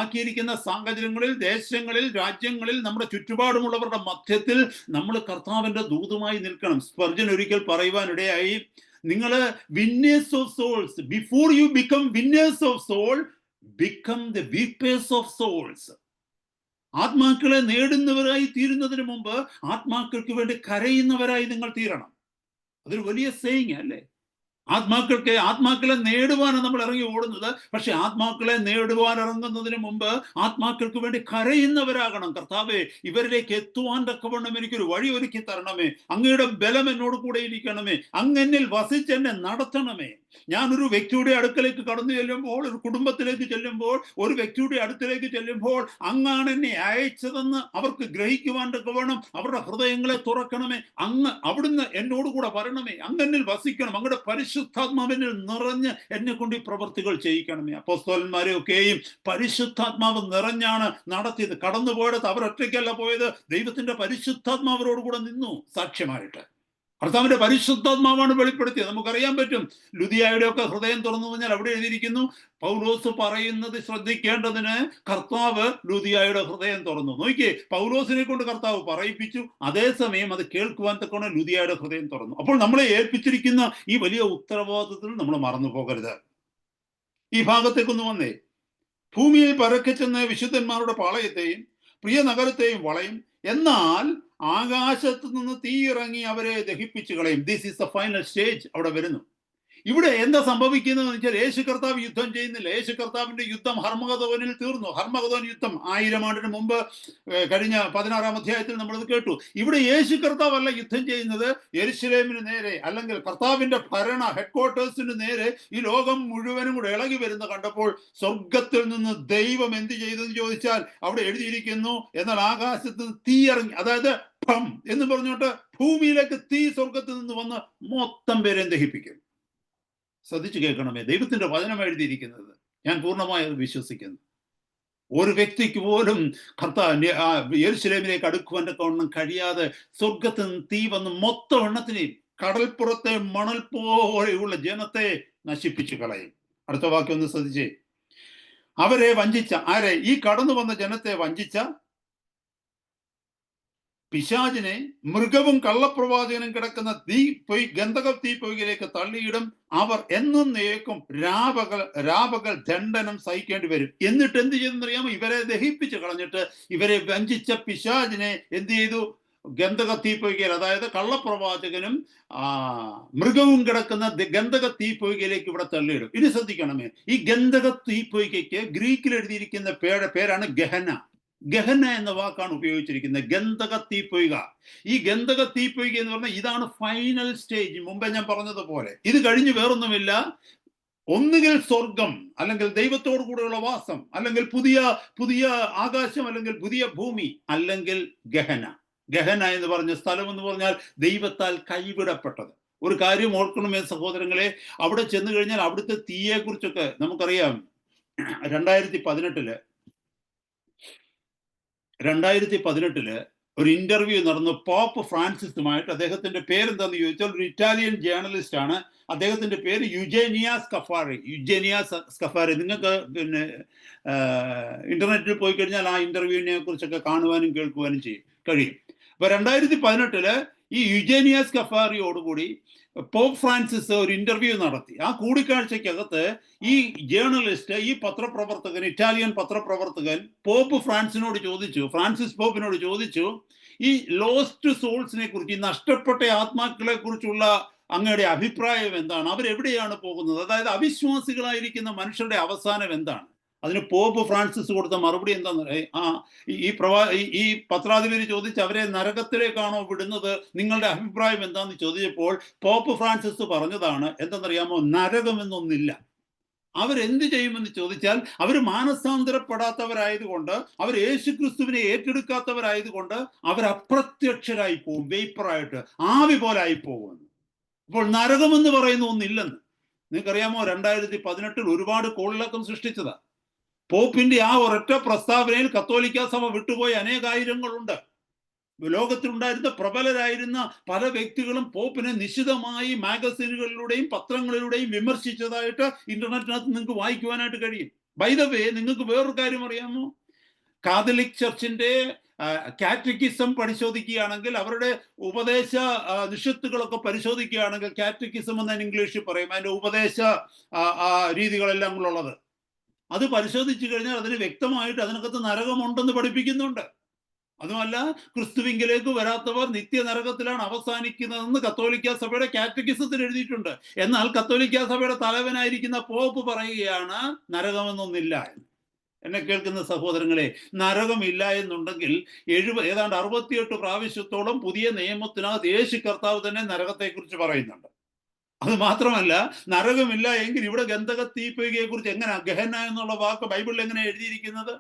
ആക്കിയിരിക്കുന്ന സാഹചര്യങ്ങളിൽ, ദേശങ്ങളിൽ, രാജ്യങ്ങളിൽ, നമ്മുടെ ചുറ്റുപാടുമുള്ളവരുടെ മധ്യത്തിൽ നമ്മൾ കർത്താവിന്റെ ദൂതുമായി നിൽക്കണം. സ്പർജൻ ഒരിക്കൽ പറയുവാനിടയായി, നിങ്ങൾ winners of souls, before you become winners of soul, become the weepers of souls. ആത്മാക്കളെ നേടുന്നവരായി തീരുന്നതിന് മുമ്പ് ആത്മാക്കൾക്ക് വേണ്ടി കരയുന്നവരായി നിങ്ങൾ തീരണം. അതൊരു വലിയ സേയിങ് അല്ലേ? ആത്മാക്കളെ നേടുവാനാണ് നമ്മൾ ഇറങ്ങി ഓടുന്നത്. പക്ഷെ ആത്മാക്കളെ നേടുവാൻ ഇറങ്ങുന്നതിന് മുമ്പ് ആത്മാക്കൾക്ക് വേണ്ടി കരയുന്നവരാകണം. കർത്താവേ, ഇവരിലേക്ക് എത്തുവാൻ തക്കവണ്ണം എനിക്കൊരു വഴി ഒരുക്കി തരണമേ, അങ്ങയുടെ ബലം എന്നോട് കൂടെ ഇരിക്കണമേ, അങ്ങെന്നിൽ വസിച്ചെന്നെ നടത്തണമേ. ഞാനൊരു വ്യക്തിയുടെ അടുക്കലേക്ക് കടന്നു ചെല്ലുമ്പോൾ, ഒരു കുടുംബത്തിലേക്ക് ചെല്ലുമ്പോൾ, ഒരു വ്യക്തിയുടെ അടുത്തിലേക്ക് ചെല്ലുമ്പോൾ, അങ്ങാണ് എന്നെ അയച്ചതെന്ന് അവർക്ക് ഗ്രഹിക്കുവാൻ തക്കവണ്ണം അവരുടെ ഹൃദയങ്ങളെ തുറക്കണമേ. അവിടുന്ന് എന്നോടുകൂടെ വരണമേ, അങ്ങെന്നിൽ വസിക്കണം, അങ്ങയുടെ പരിശുദ്ധാത്മാവിനിൽ നിറഞ്ഞ് എന്നെ കൊണ്ട് ഈ പ്രവൃത്തികൾ ചെയ്യിക്കണമേ. അപ്പോസ്തലന്മാരെ ഒക്കെയും പരിശുദ്ധാത്മാവ് നിറഞ്ഞാണ് നടത്തിയത്. കടന്നുപോയത് അവരൊറ്റയ്ക്കല്ല പോയത്, ദൈവത്തിന്റെ പരിശുദ്ധാത്മാവരോടുകൂടെ നിന്നു സാക്ഷ്യമായിട്ട്. കർത്താവിന്റെ പരിശുദ്ധാത്മാവാണ് വെളിപ്പെടുത്തിയത്. നമുക്കറിയാൻ പറ്റും, ലുദിയായുടെ ഒക്കെ ഹൃദയം തുറന്നു പറഞ്ഞാൽ അവിടെ എഴുതിയിരിക്കുന്നു, പൗലോസ് പറയുന്നത് ശ്രദ്ധിക്കേണ്ടതിന് കർത്താവ് ലുദിയായുടെ ഹൃദയം തുറന്നു. നോക്കിയേ, പൗലോസിനെ കൊണ്ട് കർത്താവ് പറയിപ്പിച്ചു, അതേസമയം അത് കേൾക്കുവാൻ തക്കോണം ലുദിയായുടെ ഹൃദയം തുറന്നു. അപ്പോൾ നമ്മളെ ഏൽപ്പിച്ചിരിക്കുന്ന ഈ വലിയ ഉത്തരവാദിത്തത്തിൽ നമ്മൾ മറന്നു പോകരുത്. ഈ ഭാഗത്തേക്കൊന്ന് വന്നേ. ഭൂമിയിൽ പരക്കെ ചെന്ന് വിശുദ്ധന്മാരുടെ പാളയത്തെയും പ്രിയ നഗരത്തെയും വളയും, എന്നാൽ ആകാശത്ത് നിന്ന് തീ ഇറങ്ങി അവരെ ദഹിപ്പിച്ചു കളയും. This is the final stage അവിടെ വരുന്നു. ഇവിടെ എന്താ സംഭവിക്കുന്നതെന്ന് വെച്ചാൽ, യേശു കർത്താവ് യുദ്ധം ചെയ്യുന്നില്ല. യേശു കർത്താവിന്റെ യുദ്ധം ഹർമഗദോനിൽ തീർന്നു. ഹർമഗദോൻ യുദ്ധം 1000 ആണ്ടിന് മുമ്പ് കഴിഞ്ഞ 16-ാം അധ്യായത്തിൽ നമ്മളത് കേട്ടു. ഇവിടെ യേശു കർത്താവ് അല്ല യുദ്ധം ചെയ്യുന്നത്. യെരുശലേമിന് നേരെ, അല്ലെങ്കിൽ കർത്താവിന്റെ ഹെഡ്ക്വാർട്ടേഴ്സിന് നേരെ ഈ ലോകം മുഴുവനും കൂടെ ഇളകി വരുന്ന കണ്ടപ്പോൾ സ്വർഗത്തിൽ നിന്ന് ദൈവം എന്ത് ചെയ്തെന്ന് ചോദിച്ചാൽ അവിടെ എഴുതിയിരിക്കുന്നു, എന്നാൽ ആകാശത്ത് നിന്ന് തീ ഇറങ്ങി, അതായത് ഭം എന്ന് പറഞ്ഞോട്ട് ഭൂമിയിലേക്ക് തീ സ്വർഗത്തിൽ നിന്ന് വന്ന് മൊത്തം പേരെ ദഹിപ്പിക്കും. ശ്രദ്ധിച്ചു കേൾക്കണമേ, ദൈവത്തിന്റെ വചനം എഴുതിയിരിക്കുന്നത് ഞാൻ പൂർണ്ണമായി അത് വിശ്വസിക്കുന്നു. ഒരു വ്യക്തിക്ക് പോലും യെരുശലേമിലേക്ക് അടുക്കുവാൻ തക്കവണ്ണം കഴിയാതെ സ്വർഗത്തിൽ നിന്ന് തീ വന്ന് മൊത്തം എണ്ണത്തിനെയും കടൽപ്പുറത്തെ മണൽ പോലെയുള്ള ജനത്തെ നശിപ്പിച്ചു കളയും. അടുത്ത വാക്യം ഒന്ന് ശ്രദ്ധിച്ചേ. അവരെ വഞ്ചിച്ച ആരെ? ഈ കടന്നു വന്ന ജനത്തെ വഞ്ചിച്ച പിശാചിനെ മൃഗവും കള്ളപ്രവാചകനും കിടക്കുന്ന ഗന്ധക തീപ്പൊയ്കയിലേക്ക് തള്ളിയിടും. അവർ എന്നേക്കും രാപകൽ ദണ്ഡനം സഹിക്കേണ്ടി വരും. എന്നിട്ട് എന്ത് ചെയ്തെന്നറിയാമോ? ഇവരെ ദഹിപ്പിച്ച് കളഞ്ഞിട്ട് ഇവരെ വഞ്ചിച്ച പിശാചിനെ എന്ത് ചെയ്തു? ഗന്ധക തീപ്പൊയ്കയിൽ, അതായത് കള്ളപ്രവാചകനും മൃഗവും കിടക്കുന്ന ഗന്ധക തീപ്പൊയ്കയിലേക്ക് ഇവിടെ തള്ളിയിടും. ഇനി ശ്രദ്ധിക്കണമേ, ഈ ഗന്ധക തീപ്പൊയ്കയ്ക്ക് ഗ്രീക്കിൽ എഴുതിയിരിക്കുന്ന പേരാണ് ഗഹന. ഗഹന എന്ന വാക്കാണ് ഉപയോഗിച്ചിരിക്കുന്നത്, ഗന്ധക തീപ്പൊയ്ക. ഈ ഗന്ധക തീപ്പൊയ്ക എന്ന് പറഞ്ഞാൽ ഇതാണ് ഫൈനൽ സ്റ്റേജ്. മുമ്പേ ഞാൻ പറഞ്ഞതുപോലെ ഇത് കഴിഞ്ഞ് വേറൊന്നുമില്ല. ഒന്നുകിൽ സ്വർഗം, അല്ലെങ്കിൽ ദൈവത്തോടു കൂടെയുള്ള വാസം, അല്ലെങ്കിൽ പുതിയ ആകാശം, അല്ലെങ്കിൽ പുതിയ ഭൂമി, അല്ലെങ്കിൽ ഗഹന. ഗഹന എന്ന് പറഞ്ഞ സ്ഥലം എന്ന് പറഞ്ഞാൽ ദൈവത്താൽ കൈവിടപ്പെട്ടത്. ഒരു കാര്യം ഓർക്കണമേ സഹോദരങ്ങളെ, അവിടെ ചെന്ന് കഴിഞ്ഞാൽ അവിടുത്തെ തീയെ കുറിച്ചൊക്കെ നമുക്കറിയാം. 2018 ഒരു ഇന്റർവ്യൂ നടന്നു പോപ്പ് ഫ്രാൻസിസുമായിട്ട്. അദ്ദേഹത്തിന്റെ പേരെന്താന്ന് ചോദിച്ചാൽ ഒരു ഇറ്റാലിയൻ ജേർണലിസ്റ്റ് ആണ്. അദ്ദേഹത്തിന്റെ പേര് യുജേനിയ സ്കഫാറി. നിങ്ങൾക്ക് പിന്നെ ഇന്റർനെറ്റിൽ പോയി കഴിഞ്ഞാൽ ആ ഇന്റർവ്യൂവിനെ കുറിച്ചൊക്കെ കാണുവാനും കേൾക്കുവാനും കഴിയും. അപ്പൊ 2018 ഈ യുജേനിയ സ്കഫാറിയോടുകൂടി പോപ്പ് ഫ്രാൻസിസ് ഒരു ഇന്റർവ്യൂ നടത്തി. ആ കൂടിക്കാഴ്ചക്കകത്ത് ഈ ജേർണലിസ്റ്റ്, ഈ പത്രപ്രവർത്തകൻ, ഇറ്റാലിയൻ പത്രപ്രവർത്തകൻ ഫ്രാൻസിസ് പോപ്പിനോട് ചോദിച്ചു, ഈ ലോസ്റ്റ് സോൾസിനെ കുറിച്ച്, ഈ നഷ്ടപ്പെട്ട ആത്മാക്കളെ കുറിച്ചുള്ള അങ്ങയുടെ അഭിപ്രായം എന്താണ്? അവരെവിടെയാണ് പോകുന്നത്? അതായത് അവിശ്വാസികളായിരിക്കുന്ന മനുഷ്യരുടെ അവസാനം എന്താണ്? അതിന് പോപ്പ് ഫ്രാൻസിസ് കൊടുത്ത മറുപടി എന്താന്ന് ഈ പത്രാധിപതി ചോദിച്ച് അവരെ നരകത്തിലേക്കാണോ വിടുന്നത്, നിങ്ങളുടെ അഭിപ്രായം എന്താന്ന് ചോദിച്ചപ്പോൾ പോപ്പ് ഫ്രാൻസിസ് പറഞ്ഞതാണ് എന്തെന്നറിയാമോ? നരകമെന്നൊന്നില്ല. അവരെന്ത് ചെയ്യുമെന്ന് ചോദിച്ചാൽ, അവർ മാനസാന്തരപ്പെടാത്തവരായതുകൊണ്ട്, അവർ യേശുക്രിസ്തുവിനെ ഏറ്റെടുക്കാത്തവരായതുകൊണ്ട് അവർ അപ്രത്യക്ഷരായി പോകും, വേപ്പറായിട്ട്, ആവി പോലായി പോകുമെന്ന്. അപ്പോൾ നരകമെന്ന് പറയുന്ന ഒന്നില്ലെന്ന്. നിങ്ങൾക്കറിയാമോ, 2018 ഒരുപാട് കോളിളക്കം സൃഷ്ടിച്ചതാ പോപ്പിന്റെ ആ ഒരൊറ്റ പ്രസ്താവനയിൽ. കത്തോലിക്ക സഭ വിട്ടുപോയ അനേകായിരങ്ങളുണ്ട്. ലോകത്തിലുണ്ടായിരുന്ന പ്രബലരായിരുന്ന പല വ്യക്തികളും പോപ്പിനെ നിശിതമായി മാഗസീനുകളിലൂടെയും പത്രങ്ങളിലൂടെയും വിമർശിച്ചതായിട്ട് ഇന്റർനെറ്റിനകത്ത് നിങ്ങൾക്ക് വായിക്കുവാനായിട്ട് കഴിയും. ബൈ ദ വേ, നിങ്ങൾക്ക് വേറൊരു കാര്യം അറിയാമോ? കാതലിക് ചർച്ചിന്റെ കാറ്റക്കിസം പരിശോധിക്കുകയാണെങ്കിൽ, അവരുടെ ഉപദേശ നിഷത്തുകളൊക്കെ പരിശോധിക്കുകയാണെങ്കിൽ, കാറ്റക്കിസം എന്ന് ഇംഗ്ലീഷിൽ പറയും, അതിന്റെ ഉപദേശ രീതികളെല്ലാം ഉള്ളത്, അത് പരിശോധിച്ചു കഴിഞ്ഞാൽ അതിന് വ്യക്തമായിട്ട് അതിനകത്ത് നരകമുണ്ടെന്ന് പഠിപ്പിക്കുന്നുണ്ട്. അതുമല്ല, ക്രിസ്തുവിങ്കിലേക്ക് വരാത്തവർ നിത്യ നരകത്തിലാണ് അവസാനിക്കുന്നതെന്ന് കത്തോലിക്ക സഭയുടെ കാറ്റക്കിസത്തിൽ എഴുതിയിട്ടുണ്ട്. എന്നാൽ കത്തോലിക്ക സഭയുടെ തലവനായിരിക്കുന്ന പോപ്പ് പറയുകയാണ് നരകമെന്നൊന്നില്ല എന്ന്. എന്നെ കേൾക്കുന്ന സഹോദരങ്ങളെ, നരകമില്ല എന്നുണ്ടെങ്കിൽ ഏതാണ്ട് 68 പ്രാവശ്യത്തോളം പുതിയ നിയമത്തിനകത്ത് യേശു കർത്താവ് തന്നെ നരകത്തെക്കുറിച്ച് പറയുന്നുണ്ട്. അത് മാത്രമല്ല, നരകമില്ല എങ്കിൽ ഇവിടെ ഗന്ധക തീപ്പൊയ്കയെ കുറിച്ച് എങ്ങനെ, ഗഹന എന്നുള്ള വാക്ക് ബൈബിളിൽ എങ്ങനെ എഴുതിയിരിക്കുന്നത്?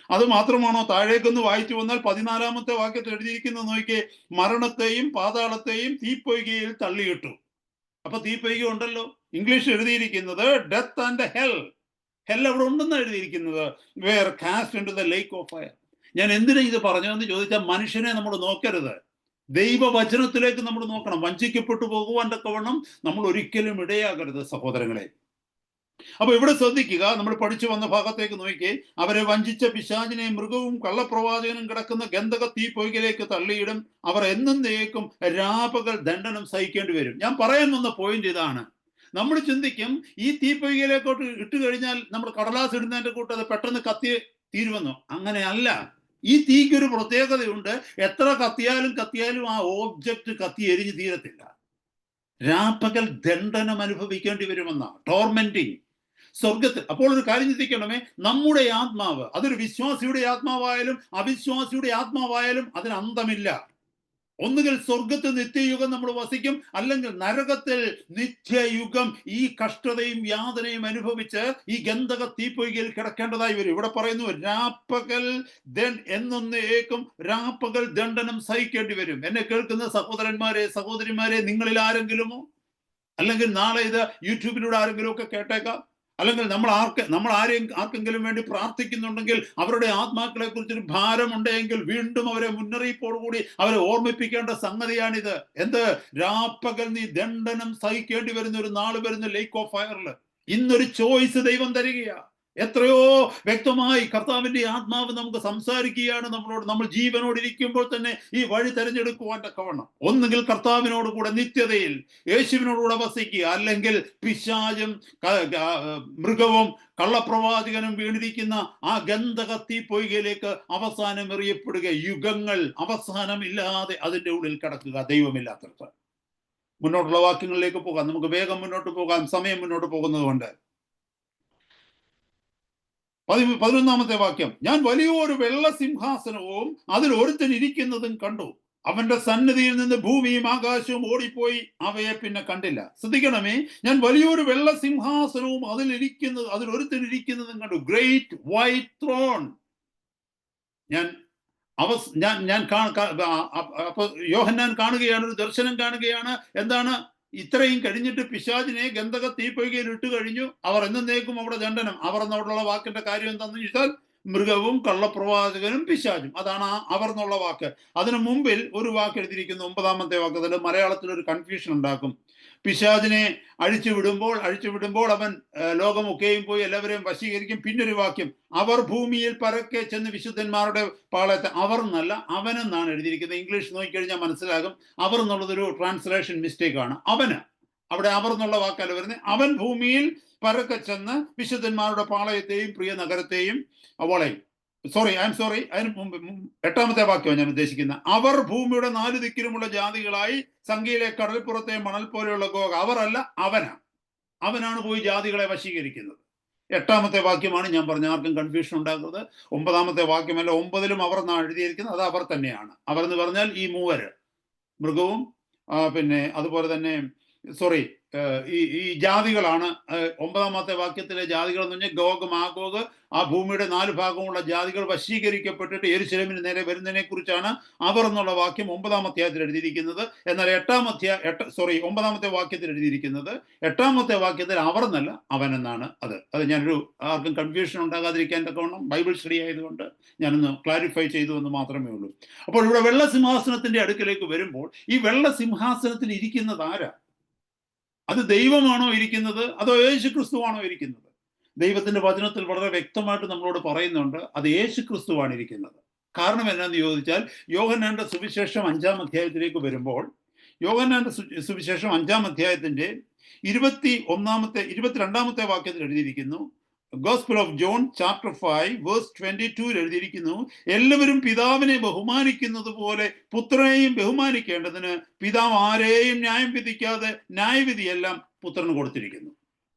അത് മാത്രമാണോ? താഴേക്കൊന്ന് വായിച്ചു വന്നാൽ 14-ാമത്തെ വാക്യത്തിൽ എഴുതിയിരിക്കുന്നത് നോക്കിയേ, മരണത്തെയും പാതാളത്തെയും തീപ്പൊയ്കയിൽ തള്ളിയിട്ടു. അപ്പൊ തീപ്പൊയ്ക ഉണ്ടല്ലോ. ഇംഗ്ലീഷ് എഴുതിയിരിക്കുന്നത് ഡെത്ത് ആൻഡ് ഹെൽ. ഹെൽ അവിടെ ഉണ്ടെന്ന് എഴുതിയിരിക്കുന്നത്, where cast into the lake of fire. ഞാൻ എന്തിനാ ഇത് പറഞ്ഞതെന്ന് ചോദിച്ചാൽ, മനുഷ്യനെ നമ്മൾ നോക്കരുത്, ദൈവവചനത്തിലേക്ക് നമ്മൾ നോക്കണം. വഞ്ചിക്കപ്പെട്ടു പോകുവാൻ തക്കവണ്ണം നമ്മൾ ഒരിക്കലും ഇടയാകരുത് സഹോദരങ്ങളെ. അപ്പൊ ഇവിടെ ശ്രദ്ധിക്കുക, നമ്മൾ പഠിച്ചു വന്ന ഭാഗത്തേക്ക് നോക്കി, അവരെ വഞ്ചിച്ച പിശാചിനെ മൃഗവും കള്ളപ്രവാചകനും കിടക്കുന്ന ഗന്ധക തീപ്പൊയ്കയിലേക്ക് തള്ളിയിടും. അവർ എന്നേക്കും രാപകൽ ദണ്ഡനം സഹിക്കേണ്ടി വരും. ഞാൻ പറയാൻ വന്ന പോയിന്റ് ഇതാണ്. നമ്മൾ ചിന്തിക്കും, ഈ തീപ്പൊയ്കയിലേക്കോട്ട് ഇട്ട് കഴിഞ്ഞാൽ നമ്മൾ കടലാസ് ഇടുന്നതിന്റെ കൂട്ട് അത് പെട്ടെന്ന് കത്തി തീരുമെന്നോ? അങ്ങനെയല്ല. ഈ തീക്കൊരു പ്രത്യേകതയുണ്ട്. എത്ര കത്തിയാലും ആ ഓബ്ജക്റ്റ് കത്തി എരിഞ്ഞ് തീരത്തില്ല. രാപ്പകൽ ദണ്ഡനം അനുഭവിക്കേണ്ടി വരുമെന്നാണ്, ടോർമെന്റിങ് സ്വർഗത്തിൽ. അപ്പോൾ ഒരു കാര്യം ചിന്തിക്കണമേ, നമ്മുടെ ആത്മാവ്, അതൊരു വിശ്വാസിയുടെ ആത്മാവായാലും അവിശ്വാസിയുടെ ആത്മാവായാലും അതിന് അന്തമില്ല. ഒന്നുകിൽ സ്വർഗത്തിൽ നിത്യയുഗം നമ്മൾ വസിക്കും, അല്ലെങ്കിൽ നരകത്തിൽ നിത്യയുഗം ഈ കഷ്ടതയും യാതനയും അനുഭവിച്ച് ഈ ഗന്ധക തീപ്പൊയ്കയിൽ കിടക്കേണ്ടതായി വരും. ഇവിടെ പറയുന്നു, രാപ്പകൽ എന്നേക്കും രാപ്പകൽ ദണ്ഡനം സഹിക്കേണ്ടി വരും. എന്നെ കേൾക്കുന്ന സഹോദരന്മാരെ, സഹോദരിമാരെ, നിങ്ങളിൽ ആരെങ്കിലുമോ, അല്ലെങ്കിൽ നാളെ ഇത് യൂട്യൂബിലൂടെ ആരെങ്കിലും ഒക്കെ കേട്ടേക്കാം, അല്ലെങ്കിൽ നമ്മൾ ആർക്കെങ്കിലും വേണ്ടി പ്രാർത്ഥിക്കുന്നുണ്ടെങ്കിൽ, അവരുടെ ആത്മാക്കളെ കുറിച്ചൊരു ഭാരമുണ്ടെങ്കിൽ വീണ്ടും അവരെ മുന്നറിയിപ്പോടുകൂടി അവരെ ഓർമ്മിപ്പിക്കേണ്ട സംഗതിയാണിത്. എന്ത്? രാപ്പകൽ നീ ദണ്ഡനം സഹിക്കേണ്ടി വരുന്ന ഒരു നാൾ വരുന്ന ലേക്ക് ഓഫ് ഫയറിൽ. ഇന്നൊരു ചോയ്സ് ദൈവം തരികയാ. എത്രയോ വ്യക്തമായി കർത്താവിന്റെ ആത്മാവ് നമുക്ക് സംസാരിക്കുകയാണ് നമ്മളോട്. നമ്മൾ ജീവനോടിരിക്കുമ്പോൾ തന്നെ ഈ വഴി തെരഞ്ഞെടുക്കുവാൻ തക്കവണ്ണം, ഒന്നുകിൽ കർത്താവിനോട് കൂടെ നിത്യതയിൽ യേശുവിനോടുകൂടെ വസിക്കുക, അല്ലെങ്കിൽ പിശാചും മൃഗവും കള്ളപ്രവാചകനും വീണിരിക്കുന്ന ആ ഗന്ധക തീപ്പൊയ്കയിലേക്ക് അവസാനം എറിയപ്പെടുക. യുഗങ്ങൾ അവസാനമില്ലാതെ അതിൻ്റെ ഉള്ളിൽ കിടക്കുക, ദൈവമില്ലാത്തത്. മുന്നോട്ടുള്ള വാക്യങ്ങളിലേക്ക് പോകാം. നമുക്ക് വേഗം മുന്നോട്ട് പോകാം, സമയം മുന്നോട്ട് പോകുന്നത് കൊണ്ട്. 11-ാമത്തെ വാക്യം, ഞാൻ വലിയൊരു വെള്ള സിംഹാസനവും അതിൽ ഒരുത്തൻ ഇരിക്കുന്നതും കണ്ടു. അവന്റെ സന്നിധിയിൽ നിന്ന് ഭൂമിയും ആകാശവും ഓടിപ്പോയി, അവയെ പിന്നെ കണ്ടില്ല. ശ്രദ്ധിക്കണമേ, ഞാൻ വലിയൊരു വെള്ള സിംഹാസനവും അതിൽ ഒരുത്തൻ ഇരിക്കുന്നതും കണ്ടു. Great white thrown. യോഹന്നാൻ കാണുകയാണ്, ഒരു ദർശനം കാണുകയാണ്. എന്താണ്? ഇത്രയും കഴിഞ്ഞിട്ട് പിശാചിനെ ഗന്ധക തീപ്പൊയ്കയിൽ ഇട്ട് കഴിഞ്ഞു, അവർ എന്നേക്കും അവിടെ ദണ്ഡനം. അവർ എന്നോടുള്ള വാക്കിന്റെ കാര്യം എന്താണെന്ന് ചോദിച്ചാൽ, മൃഗവും കള്ളപ്രവാചകനും പിശാചും. അതാണ് ആ അവർ എന്നുള്ള വാക്ക്. അതിനു മുമ്പിൽ ഒരു വാക്ക് എഴുതിയിരിക്കുന്നു, 9-ാമത്തെ വാക്ക്. അതിൽ മലയാളത്തിൽ ഒരു കൺഫ്യൂഷൻ ഉണ്ടാക്കും. പിശാചിനെ അഴിച്ചു വിടുമ്പോൾ അവൻ ലോകമൊക്കെയും പോയി എല്ലാവരെയും വശീകരിക്കും. പിന്നൊരു വാക്യം, അവർ ഭൂമിയിൽ പരക്കെ ചെന്ന് വിശുദ്ധന്മാരുടെ പാളയത്തെ. അവർ എന്നല്ല, അവനെന്നാണ് എഴുതിയിരിക്കുന്നത്. ഇംഗ്ലീഷ് നോക്കിക്കഴിഞ്ഞാൽ മനസ്സിലാകും. അവർ എന്നുള്ളതൊരു ട്രാൻസ്ലേഷൻ മിസ്റ്റേക്ക് ആണ്. അവന്, അവിടെ അവർ എന്നുള്ള വാക്കല്ല വരുന്നത്. അവൻ ഭൂമിയിൽ പരക്കെ ചെന്ന് വിശുദ്ധന്മാരുടെ പാളയത്തെയും പ്രിയ നഗരത്തെയും അവളെയും. അതിന് മുമ്പ് 8-ാമത്തെ വാക്യമാണ് ഞാൻ ഉദ്ദേശിക്കുന്നത്. അവർ ഭൂമിയുടെ 4 ദിക്കിലുമുള്ള ജാതികളായി സംഖ്യയിലെ കടൽപ്പുറത്തെ മണൽ പോലെയുള്ള ഗോഗ. അവരല്ല, അവനാണ് പോയി ജാതികളെ വശീകരിക്കുന്നത്. 8-ാമത്തെ വാക്യമാണ് ഞാൻ പറഞ്ഞ, ആർക്കും കൺഫ്യൂഷൻ ഉണ്ടാക്കുന്നത്. 9-ാമത്തെ വാക്യമല്ല, 9-ലും അവർ എന്നാണ് എഴുതിയിരിക്കുന്നത്. അത് അവർ തന്നെയാണ്. അവർ എന്ന് പറഞ്ഞാൽ ഈ മൂവര്, മൃഗവും പിന്നെ അതുപോലെ തന്നെ ഈ ജാതികളാണ്. 9-ാമത്തെ വാക്യത്തിലെ ജാതികൾ എന്ന് പറഞ്ഞാൽ ഗോഗ്, മാഗോഗ്, ആ ഭൂമിയുടെ 4 ഭാഗമുള്ള ജാതികൾ വശീകരിക്കപ്പെട്ടിട്ട് യെരൂശലേമിന് നേരെ വരുന്നതിനെ കുറിച്ചാണ് അവർ എന്നുള്ള വാക്യം 9-ാം അധ്യായത്തിൽ എഴുതിയിരിക്കുന്നത്. എന്നാൽ 9-ാമത്തെ വാക്യത്തിൽ എഴുതിയിരിക്കുന്നത്, 8-ാമത്തെ വാക്യത്തിൽ അവർ എന്നല്ല, അവൻ എന്നാണ്. അത് ഞാനൊരു ആർക്കും കൺഫ്യൂഷൻ ഉണ്ടാകാതിരിക്കാൻ തക്കവണ്ണം ബൈബിൾ സ്റ്റഡി ആയതുകൊണ്ട് ഞാനൊന്ന് ക്ലാരിഫൈ ചെയ്തു എന്ന് മാത്രമേ ഉള്ളൂ. അപ്പോൾ ഇവിടെ വെള്ള സിംഹാസനത്തിന്റെ അടുക്കലേക്ക് വരുമ്പോൾ ഈ വെള്ള സിംഹാസനത്തിൽ ഇരിക്കുന്നത് ആരാ? അത് ദൈവമാണോ ഇരിക്കുന്നത്, അതോ യേശു ക്രിസ്തുവാണോ ഇരിക്കുന്നത്? ദൈവത്തിന്റെ വചനത്തിൽ വളരെ വ്യക്തമായിട്ട് നമ്മളോട് പറയുന്നുണ്ട്, അത് യേശു ക്രിസ്തുവാണ് ഇരിക്കുന്നത്. കാരണം എന്നാന്ന് ചോദിച്ചാൽ, യോഹന്നാന്റെ സുവിശേഷം 5-ാം അധ്യായത്തിലേക്ക് വരുമ്പോൾ, യോഹന്നാന്റെ സുവിശേഷം 5-ാം അധ്യായത്തിന്റെ 22-ാമത്തെ വാക്യത്തിൽ എഴുതിയിരിക്കുന്നു, gospel of John chapter 5 verse 22 എഴുതിയിരിക്കുന്നു, എല്ലാവരും പിതാവിനെ ബഹുമാനിക്കുന്നത് പോലെ പുത്രനെയും ബഹുമാനിക്കേണ്ടതിന് പിതാവ് ആരെയും ന്യായം വിധിക്കാതെ ന്യായവിധിയെല്ലാം പുത്രന് കൊടുത്തിരിക്കുന്നു.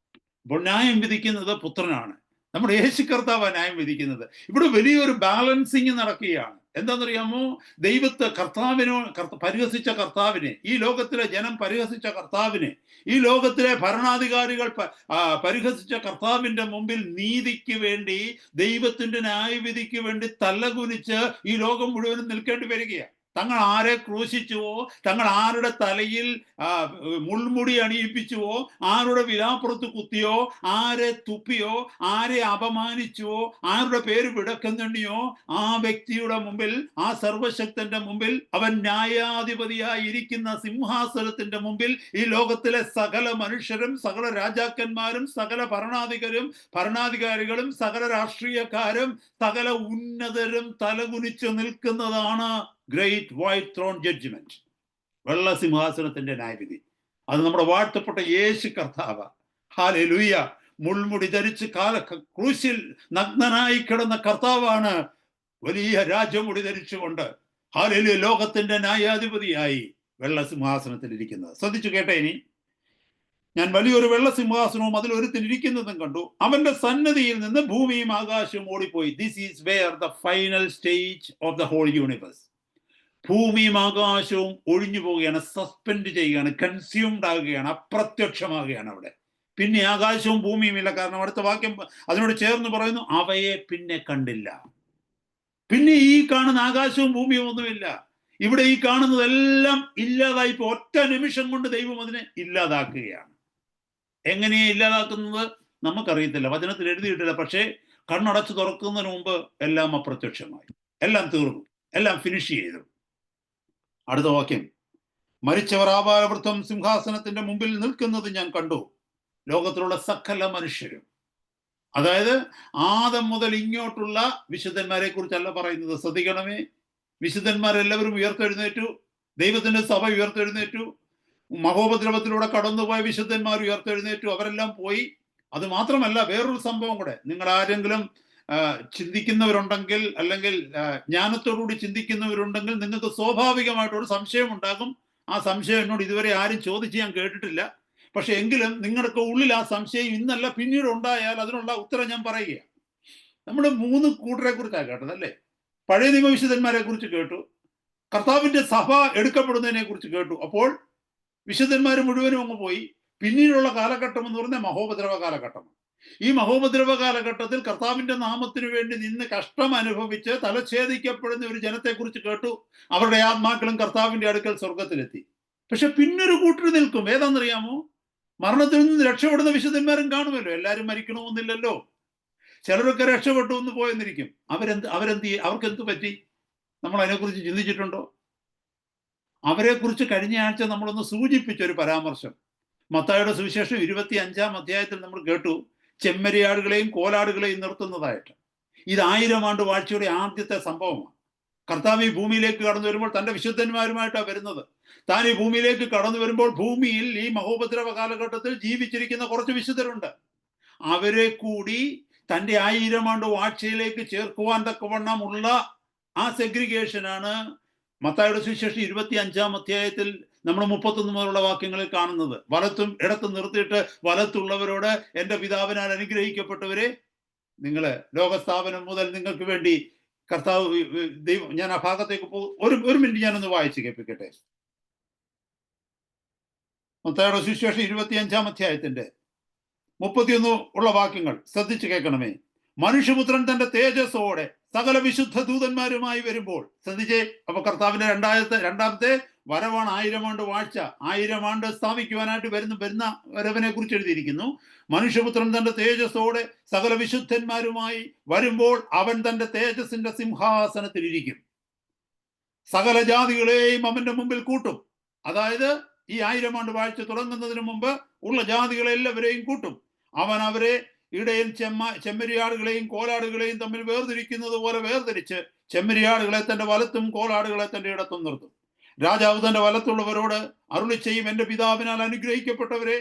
അപ്പോൾ ന്യായം വിധിക്കുന്നത് പുത്രനാണ്. നമ്മുടെ യേശു കർത്താവ് ന്യായം വിധിക്കുന്നത്. ഇവിടെ വലിയൊരു ബാലൻസിങ് നടക്കുകയാണ്. എന്താണെന്നറിയാമോ? പരിഹസിച്ച കർത്താവിനെ, ഈ ലോകത്തിലെ ജനം പരിഹസിച്ച കർത്താവിനെ, ഈ ലോകത്തിലെ ഭരണാധികാരികൾ പരിഹസിച്ച കർത്താവിന്റെ മുമ്പിൽ നീതിക്ക് വേണ്ടി, ദൈവത്തിന്റെ ന്യായവിധിക്ക് വേണ്ടി തലകുനിച്ച് ഈ ലോകം മുഴുവനും നിൽക്കേണ്ടി വരികയാണ്. തങ്ങൾ ആരെ ക്രൂശിച്ചുവോ, തങ്ങൾ ആരുടെ തലയിൽ മുൾമുടി അണിയിപ്പിച്ചുവോ, ആരുടെ വിലാപ്പുറത്ത് കുത്തിയോ, ആരെ തുപ്പിയോ, ആരെ അപമാനിച്ചുവോ, ആരുടെ പേര് വിടക്കുന്നുണ്ടിയോ, ആ വ്യക്തിയുടെ മുമ്പിൽ, ആ സർവശക്തന്റെ മുമ്പിൽ, അവൻ ന്യായാധിപതിയായി ഇരിക്കുന്ന സിംഹാസനത്തിന്റെ മുമ്പിൽ ഈ ലോകത്തിലെ സകല മനുഷ്യരും, സകല രാജാക്കന്മാരും, സകല ഭരണാധികാരികളും, സകല രാഷ്ട്രീയക്കാരും, സകല ഉന്നതരും തലകുനിച്ച് നിൽക്കുന്നതാണ് ഗ്രേറ്റ് വൈറ്റ് ത്രോൺ ജഡ്ജ്മെന്റ്, വെള്ള സിംഹാസനത്തിന്റെ ന്യായവിധി. അത് നമ്മുടെ വാഴ്ത്തപ്പെട്ട യേശു കർത്താവ്. ഹല്ലേലൂയ. മുൾമുടി ധരിച്ച് ക്രൂശിൽ നഗ്നനായി കിടന്ന കർത്താവാണ് വലിയ രാജമുടി ധരിച്ചുകൊണ്ട് ഹല്ലേലൂയ ലോകത്തിന്റെ ന്യായാധിപതിയായി വെള്ള സിംഹാസനത്തിൽ ഇരിക്കുന്നത്. ശ്രദ്ധിച്ചു കേട്ടെ. ഇനി ഞാൻ വലിയൊരു വെള്ള സിംഹാസനവും അതിലൊരുത്തിനിരിക്കുന്നതും കണ്ടു. അവന്റെ സന്നദ്ധിയിൽ നിന്ന് ഭൂമിയും ആകാശവും ഓടിപ്പോയി. This is where the final stage of the whole universe. ഭൂമിയും ആകാശവും ഒഴിഞ്ഞു പോവുകയാണ്, സസ്പെൻഡ് ചെയ്യുകയാണ്, കൺസ്യൂംഡ് ആകുകയാണ്, അപ്രത്യക്ഷമാകുകയാണ് അവിടെ. പിന്നെ ആകാശവും ഭൂമിയും ഇല്ല. കാരണം അടുത്ത വാക്യം അതിനോട് ചേർന്ന് പറയുന്നു, അവയെ പിന്നെ കണ്ടില്ല. പിന്നെ ഈ കാണുന്ന ആകാശവും ഭൂമിയും ഒന്നുമില്ല. ഇവിടെ ഈ കാണുന്നതെല്ലാം ഇല്ലാതായി. ഒറ്റ നിമിഷം കൊണ്ട് ദൈവം അതിനെ ഇല്ലാതാക്കുകയാണ്. എങ്ങനെയാ ഇല്ലാതാക്കുന്നത് നമുക്കറിയത്തില്ല, വചനത്തിൽ എഴുതിയിട്ടില്ല. പക്ഷേ കണ്ണടച്ച് തുറക്കുന്നതിന് മുമ്പ് എല്ലാം അപ്രത്യക്ഷമായി, എല്ലാം തീർന്നു, എല്ലാം ഫിനിഷ് ചെയ്തു. അടുത്ത വാക്യം, മരിച്ചവർ ആപാലവൃത്തം സിംഹാസനത്തിന്റെ മുമ്പിൽ നിൽക്കുന്നത് ഞാൻ കണ്ടു. ലോകത്തിലുള്ള സകല മനുഷ്യരും, അതായത് ആദം മുതൽ ഇങ്ങോട്ടുള്ള വിശുദ്ധന്മാരെ കുറിച്ചല്ല പറയുന്നത്. ശ്രദ്ധിക്കണമേ, വിശുദ്ധന്മാരെല്ലാവരും ഉയർത്തെഴുന്നേറ്റു, ദൈവത്തിന്റെ സഭ ഉയർത്തെഴുന്നേറ്റു, മഹോപദ്രവത്തിലൂടെ കടന്നുപോയ വിശുദ്ധന്മാർ ഉയർത്തെഴുന്നേറ്റു, അവരെല്ലാം പോയി. അത് മാത്രമല്ല, വേറൊരു സംഭവം കൂടെ. നിങ്ങൾ ആരെങ്കിലും ചിന്തിക്കുന്നവരുണ്ടെങ്കിൽ, അല്ലെങ്കിൽ ജ്ഞാനത്തോടുകൂടി ചിന്തിക്കുന്നവരുണ്ടെങ്കിൽ, നിങ്ങൾക്ക് സ്വാഭാവികമായിട്ടൊരു സംശയം ഉണ്ടാകും. ആ സംശയം എന്നോട് ഇതുവരെ ആരും ചോദിച്ച് ഞാൻ കേട്ടിട്ടില്ല. പക്ഷെ എങ്കിലും നിങ്ങളുടെ ഉള്ളിൽ ആ സംശയം ഇന്നല്ല പിന്നീട് ഉണ്ടായാൽ അതിനുള്ള ഉത്തരം ഞാൻ പറയുകയാണ്. നമ്മൾ 3 കൂട്ടരെ കുറിച്ചാണ് കേട്ടത് അല്ലേ? പഴയ നിയമവിശുദ്ധന്മാരെ കുറിച്ച് കേട്ടു, കർത്താവിന്റെ സഭ എടുക്കപ്പെടുന്നതിനെ കുറിച്ച് കേട്ടു. അപ്പോൾ വിശുദ്ധന്മാർ മുഴുവനും അങ്ങ് പോയി. പിന്നീടുള്ള കാലഘട്ടം എന്ന് പറഞ്ഞാൽ മഹോപദ്രവ കാലഘട്ടമാണ്. ഈ മഹോപദ്രവ കാലഘട്ടത്തിൽ കർത്താവിന്റെ നാമത്തിന് വേണ്ടി നിന്ന് കഷ്ടം അനുഭവിച്ച് തലച്ഛേദിക്കപ്പെടുന്ന ഒരു ജനത്തെക്കുറിച്ച് കേട്ടു. അവരുടെ ആത്മാക്കളും കർത്താവിന്റെ അടുക്കൽ സ്വർഗത്തിലെത്തി. പക്ഷെ പിന്നൊരു കൂട്ടർ നിൽക്കും. ഏതാണെന്നറിയാമോ? മരണത്തിൽ നിന്ന് രക്ഷപ്പെടുന്ന വിശുദ്ധന്മാരും കാണുമല്ലോ. എല്ലാവരും മരിക്കണമെന്നില്ലല്ലോ. ചിലരൊക്കെ രക്ഷപ്പെട്ടു എന്ന് പോയെന്നിരിക്കും. അവർക്ക് എന്ത് പറ്റി? നമ്മൾ അതിനെക്കുറിച്ച് ചിന്തിച്ചിട്ടുണ്ടോ? അവരെക്കുറിച്ച് കഴിഞ്ഞ ആഴ്ച നമ്മളൊന്ന് സൂചിപ്പിച്ചൊരു പരാമർശം മത്തായിയുടെ സുവിശേഷം 25-ാം അധ്യായത്തിൽ നമ്മൾ കേട്ടു, ചെമ്മരിയാടുകളെയും കോലാടുകളെയും നിർത്തുന്നതായിട്ട്. ഇത് 1000 ആണ്ട് വാഴ്ചയുടെ ആദ്യത്തെ സംഭവമാണ്. കർത്താവ് ഈ ഭൂമിയിലേക്ക് കടന്നു വരുമ്പോൾ തൻ്റെ വിശുദ്ധന്മാരുമായിട്ടാണ് വരുന്നത്. താൻ ഈ ഭൂമിയിലേക്ക് കടന്നു വരുമ്പോൾ ഭൂമിയിൽ ഈ മഹോപദ്രവ കാലഘട്ടത്തിൽ ജീവിച്ചിരിക്കുന്ന കുറച്ച് വിശുദ്ധരുണ്ട്. അവരെ കൂടി തൻ്റെ 1000 ആണ്ട് വാഴ്ചയിലേക്ക് ചേർക്കുവാൻ തക്കവണ്ണമുള്ള ആ സെഗ്രിഗേഷനാണ് മത്തായിയുടെ സുവിശേഷം 25-ാം അധ്യായത്തിൽ നമ്മൾ 31 മുതലുള്ള വാക്യങ്ങളിൽ കാണുന്നത്. വലത്തും ഇടത്തും നിർത്തിയിട്ട് വലത്തുള്ളവരോട് എൻ്റെ പിതാവിനാൽ അനുഗ്രഹിക്കപ്പെട്ടവരെ, നിങ്ങൾ ലോകസ്ഥാപനം മുതൽ നിങ്ങൾക്ക് വേണ്ടി കർത്താവ് ദൈവം, ഞാൻ ആ ഭാഗത്തേക്ക് ഒരു മിനിറ്റ് ഞാനൊന്ന് വായിച്ച് കേൾപ്പിക്കട്ടെ. മത്തായിയുടെ സുവിശേഷം 25-ാം അധ്യായത്തിന്റെ 31 ഉള്ള വാക്യങ്ങൾ ശ്രദ്ധിച്ച് കേൾക്കണമേ. മനുഷ്യപുത്രൻ തന്റെ തേജസ്സോടെ സകല വിശുദ്ധ ദൂതന്മാരുമായി വരുമ്പോൾ, ശ്രദ്ധിച്ചേ, അപ്പൊ കർത്താവിന്റെ രണ്ടാമത്തെ വരവാണ് 1000 ആണ്ട് വാഴ്ച. 1000 ആണ്ട് സ്ഥാപിക്കുവാനായിട്ട് വരുന്ന വരവിനെ കുറിച്ച് എഴുതിയിരിക്കുന്നു. മനുഷ്യപുത്രൻ തന്റെ തേജസ്സോടെ സകല വിശുദ്ധന്മാരുമായി വരുമ്പോൾ അവൻ തന്റെ തേജസ്സിന്റെ സിംഹാസനത്തിൽ ഇരിക്കും. സകല ജാതികളെയും അവന്റെ മുമ്പിൽ കൂട്ടും. അതായത് ഈ 1000 ആണ്ട് വാഴ്ച തുടങ്ങുന്നതിന് മുമ്പ് ഉള്ള ജാതികളെ എല്ലാവരെയും കൂട്ടും. അവൻ അവരെ ഇടയൻ ചെമ്മരിയാടുകളെയും കോലാടുകളെയും തമ്മിൽ വേർതിരിക്കുന്നത് പോലെ വേർതിരിച്ച് ചെമ്മരിയാടുകളെ തന്റെ വലത്തും കോലാടുകളെ തന്റെ ഇടത്തും നിർത്തും. രാജാവ് തന്റെ വലത്തുള്ളവരോട് അരുളി ചെയ്യും, എൻ്റെ പിതാവിനാൽ അനുഗ്രഹിക്കപ്പെട്ടവരെ,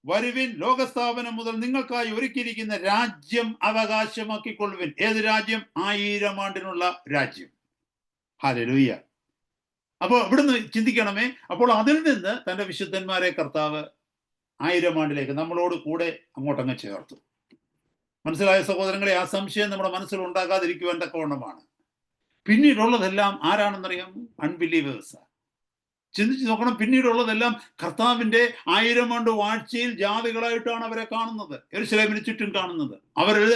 വരുവിൻ, ലോകസ്ഥാപനം മുതൽ നിങ്ങൾക്കായി ഒരുക്കിയിരിക്കുന്ന രാജ്യം അവകാശമാക്കിക്കൊള്ളുവിൻ. ഏത് രാജ്യം? 1000 ആണ്ടിനുള്ള രാജ്യം. ഹല്ലേലൂയ. അപ്പോൾ ഇവിടുന്ന് ചിന്തിക്കണമേ. അപ്പോൾ അതിൽ നിന്ന് തന്റെ വിശുദ്ധന്മാരെ കർത്താവ് 1000 ആണ്ടിലേക്ക് നമ്മളോട് കൂടെ അങ്ങോട്ടങ്ങ് ചേർത്തു. മനസ്സിലായ സഹോദരങ്ങളെ? ആ സംശയം നമ്മുടെ മനസ്സിൽ ഉണ്ടാകാതിരിക്കുവാൻ തക്കവണ്ണമാണ്. പിന്നീടുള്ളതെല്ലാം ആരാണെന്നറിയാമോ? അൺബിലീവേഴ്സ്. ചിന്തിച്ച് നോക്കണം. പിന്നീടുള്ളതെല്ലാം കർത്താവിന്റെ 1000 ആണ്ട് വാഴ്ചയിൽ ജാതികളായിട്ടാണ് അവരെ കാണുന്നത്, യെരൂശലേമിന് ചുറ്റും കാണുന്നത്. അവരിൽ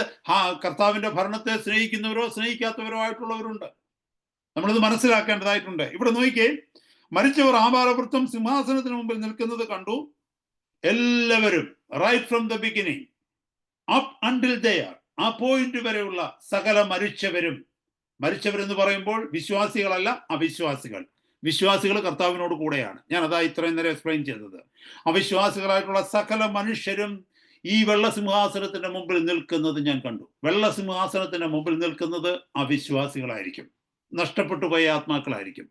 കർത്താവിന്റെ ഭരണത്തെ സ്നേഹിക്കുന്നവരോ സ്നേഹിക്കാത്തവരോ ആയിട്ടുള്ളവരുണ്ട്. നമ്മളിത് മനസ്സിലാക്കേണ്ടതായിട്ടുണ്ട്. ഇവിടെ നോക്കിക്കേ, മരിച്ചവർ ആഭാരവൃത്തം സിംഹാസനത്തിന് മുമ്പിൽ നിൽക്കുന്നത് കണ്ടു. എല്ലാവരും right from the beginning up until there, ആ പോയിന്റ് വരെയുള്ള സകല മരിച്ചവരെന്ന് പറയുമ്പോൾ വിശ്വാസികളല്ല, അവിശ്വാസികൾ. വിശ്വാസികൾ കർത്താവിനോട് കൂടെയാണ്. ഞാൻ അതാ ഇത്രയും നേരം എക്സ്പ്ലെയിൻ ചെയ്തത്. അവിശ്വാസികളായിട്ടുള്ള സകല മനുഷ്യരും ഈ വെള്ളസിംഹാസനത്തിന്റെ മുമ്പിൽ നിൽക്കുന്നത് ഞാൻ കണ്ടു. വെള്ളസിംഹാസനത്തിന്റെ മുമ്പിൽ നിൽക്കുന്നത് അവിശ്വാസികളായിരിക്കും, നഷ്ടപ്പെട്ടു പോയ ആത്മാക്കളായിരിക്കും.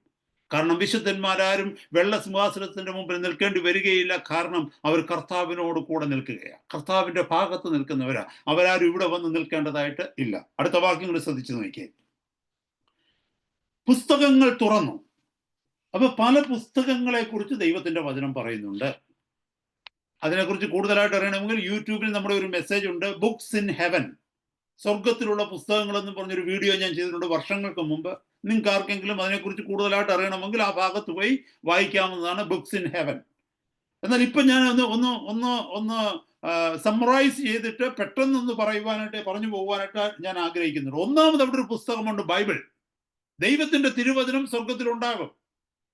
കാരണം വിശുദ്ധന്മാരാരും വെള്ളസിംഹാസനത്തിന്റെ മുമ്പിൽ നിൽക്കേണ്ടി വരികയില്ല. കാരണം അവർ കർത്താവിനോട് കൂടെ നിൽക്കുകയാണ്, കർത്താവിന്റെ ഭാഗത്ത് നിൽക്കുന്നവരാ. അവരാരും ഇവിടെ വന്ന് നിൽക്കേണ്ടതായിട്ട് ഇല്ല. അടുത്ത വാക്യങ്ങൾ ശ്രദ്ധിച്ചു നോക്കിയേ. പുസ്തകങ്ങൾ തുറന്നു. അപ്പൊ പല പുസ്തകങ്ങളെ കുറിച്ച് ദൈവത്തിന്റെ വചനം പറയുന്നുണ്ട്. അതിനെക്കുറിച്ച് കൂടുതലായിട്ട് അറിയണമെങ്കിൽ യൂട്യൂബിൽ നമ്മുടെ ഒരു മെസ്സേജ് ഉണ്ട്, ബുക്സ് ഇൻ ഹെവൻ, സ്വർഗത്തിലുള്ള പുസ്തകങ്ങൾ എന്ന് പറഞ്ഞൊരു വീഡിയോ ഞാൻ ചെയ്തിട്ടുണ്ട് വർഷങ്ങൾക്ക് മുമ്പ്. നിങ്ങൾക്ക് ആർക്കെങ്കിലും അതിനെക്കുറിച്ച് കൂടുതലായിട്ട് അറിയണമെങ്കിൽ ആ ഭാഗത്ത് പോയി വായിക്കാവുന്നതാണ്, ബുക്സ് ഇൻ ഹെവൻ. എന്നാൽ ഇപ്പം ഞാൻ ഒന്ന് സമ്മറൈസ് ചെയ്തിട്ട് പെട്ടെന്നൊന്ന് പറഞ്ഞു പോകാനായിട്ട് ഞാൻ ആഗ്രഹിക്കുന്നുണ്ട്. ഒന്നാമത് അവിടെ ഒരു പുസ്തകമുണ്ട്, ബൈബിൾ. ദൈവത്തിന്റെ തിരുവചനം സ്വർഗത്തിലുണ്ടാകും.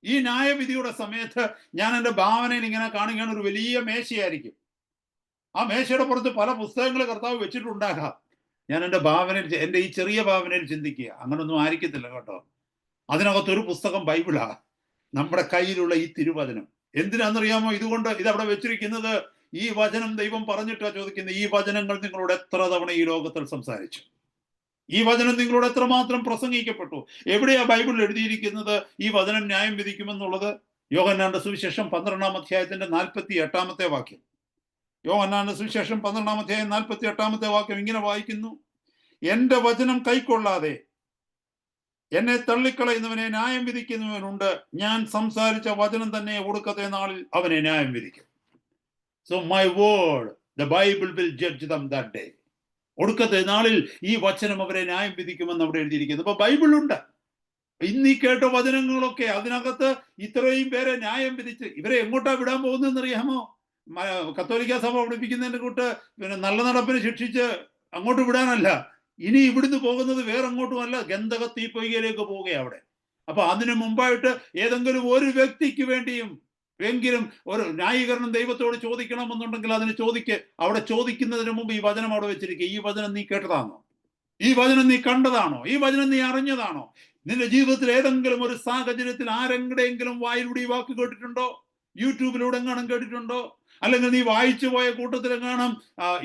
ഈ ന്യായവിധിയുടെ സമയത്ത് ഞാൻ എൻ്റെ ഭാവനയിൽ ഇങ്ങനെ കാണുകയാണ്, ഒരു വലിയ മേശയായിരിക്കും. ആ മേശയുടെ പുറത്ത് പല പുസ്തകങ്ങൾ കർത്താവ് വെച്ചിട്ടുണ്ടാകാം. ഞാൻ എൻ്റെ ഈ ചെറിയ ഭാവനയിൽ ചിന്തിക്കുക, അങ്ങനൊന്നും ആയിരിക്കത്തില്ല കേട്ടോ. അതിനകത്തൊരു പുസ്തകം ബൈബിളാ, നമ്മുടെ കയ്യിലുള്ള ഈ തിരുവചനം. എന്തിനാണെന്നറിയാമോ? ഇതവിടെ വെച്ചിരിക്കുന്നത്, ഈ വചനം ദൈവം പറഞ്ഞിട്ടാ ചോദിക്കുന്നത്, ഈ വചനങ്ങൾ നിങ്ങളോട് എത്ര തവണ ഈ ലോകത്തിൽ സംസാരിച്ചു? ഈ വചനം നിങ്ങളോട് എത്രമാത്രം പ്രസംഗിക്കപ്പെട്ടു? എവിടെയാ ബൈബിളിൽ എഴുതിയിരിക്കുന്നത് ഈ വചനം ന്യായം വിധിക്കുമെന്നുള്ളത്? യോഹന്നാന്റെ സുവിശേഷം 12-ാം അധ്യായത്തിന്റെ 48-ാമത്തെ വാക്യം. യോഹന്നാന്റെ സുവിശേഷം 12-ാം അധ്യായം 48-ാമത്തെ വാക്യം ഇങ്ങനെ വായിക്കുന്നു, എൻ്റെ വചനം കൈക്കൊള്ളാതെ എന്നെ തള്ളിക്കളയുന്നവനെ ന്യായം വിധിക്കുന്നവനുണ്ട്. ഞാൻ സംസാരിച്ച വചനം തന്നെ ഒടുക്കത്തെ നാളിൽ അവനെ ന്യായം വിധിക്കും. So my word, the Bible will judge them that day. ഒടുക്കത്തെ നാളിൽ ഈ വചനം അവരെ ന്യായം വിധിക്കുമെന്ന് അവിടെ എഴുതിയിരിക്കുന്നു. അപ്പൊ ബൈബിളുണ്ട്. ഇന്ന് ഈ കേട്ട വചനങ്ങളൊക്കെ അതിനകത്ത് ഇത്രയും പേരെ ന്യായം വിധിച്ച് ഇവരെ എങ്ങോട്ടാ വിടാൻ പോകുന്നതെന്ന് അറിയാമോ? കത്തോലിക്ക സഭ പഠിപ്പിക്കുന്നതിന്റെ കൂട്ട് നല്ല നടപ്പിന് ശിക്ഷിച്ച് അങ്ങോട്ട് വിടാനല്ല. ഇനി ഇവിടുന്ന് പോകുന്നത് വേറെ അങ്ങോട്ടുമല്ല, ഗന്ധക തീപ്പൊയ്കയിലേക്ക് പോവുകയാണ് അവിടെ. അപ്പൊ അതിനു മുമ്പായിട്ട് ഏതെങ്കിലും ഒരു വ്യക്തിക്ക് വേണ്ടിയും എങ്കിലും ഒരു ന്യായീകരണം ദൈവത്തോട് ചോദിക്കണമെന്നുണ്ടെങ്കിൽ അതിന് അവിടെ ചോദിക്കുന്നതിന് മുമ്പ് ഈ വചനം അവിടെ വെച്ചിരിക്കുക. ഈ വചനം നീ കേട്ടതാണോ? ഈ വചനം നീ കണ്ടതാണോ? ഈ വചനം നീ അറിഞ്ഞതാണോ? നിന്റെ ജീവിതത്തിൽ ഏതെങ്കിലും ഒരു സാഹചര്യത്തിൽ ആരെങ്കിലും വായിലൂടെ ഈ വാക്ക് കേട്ടിട്ടുണ്ടോ? യൂട്യൂബിലൂടെ എങ്ങാനും കേട്ടിട്ടുണ്ടോ? അല്ലെങ്കിൽ നീ വായിച്ചു പോയ കൂട്ടത്തിൽ എങ്ങാനും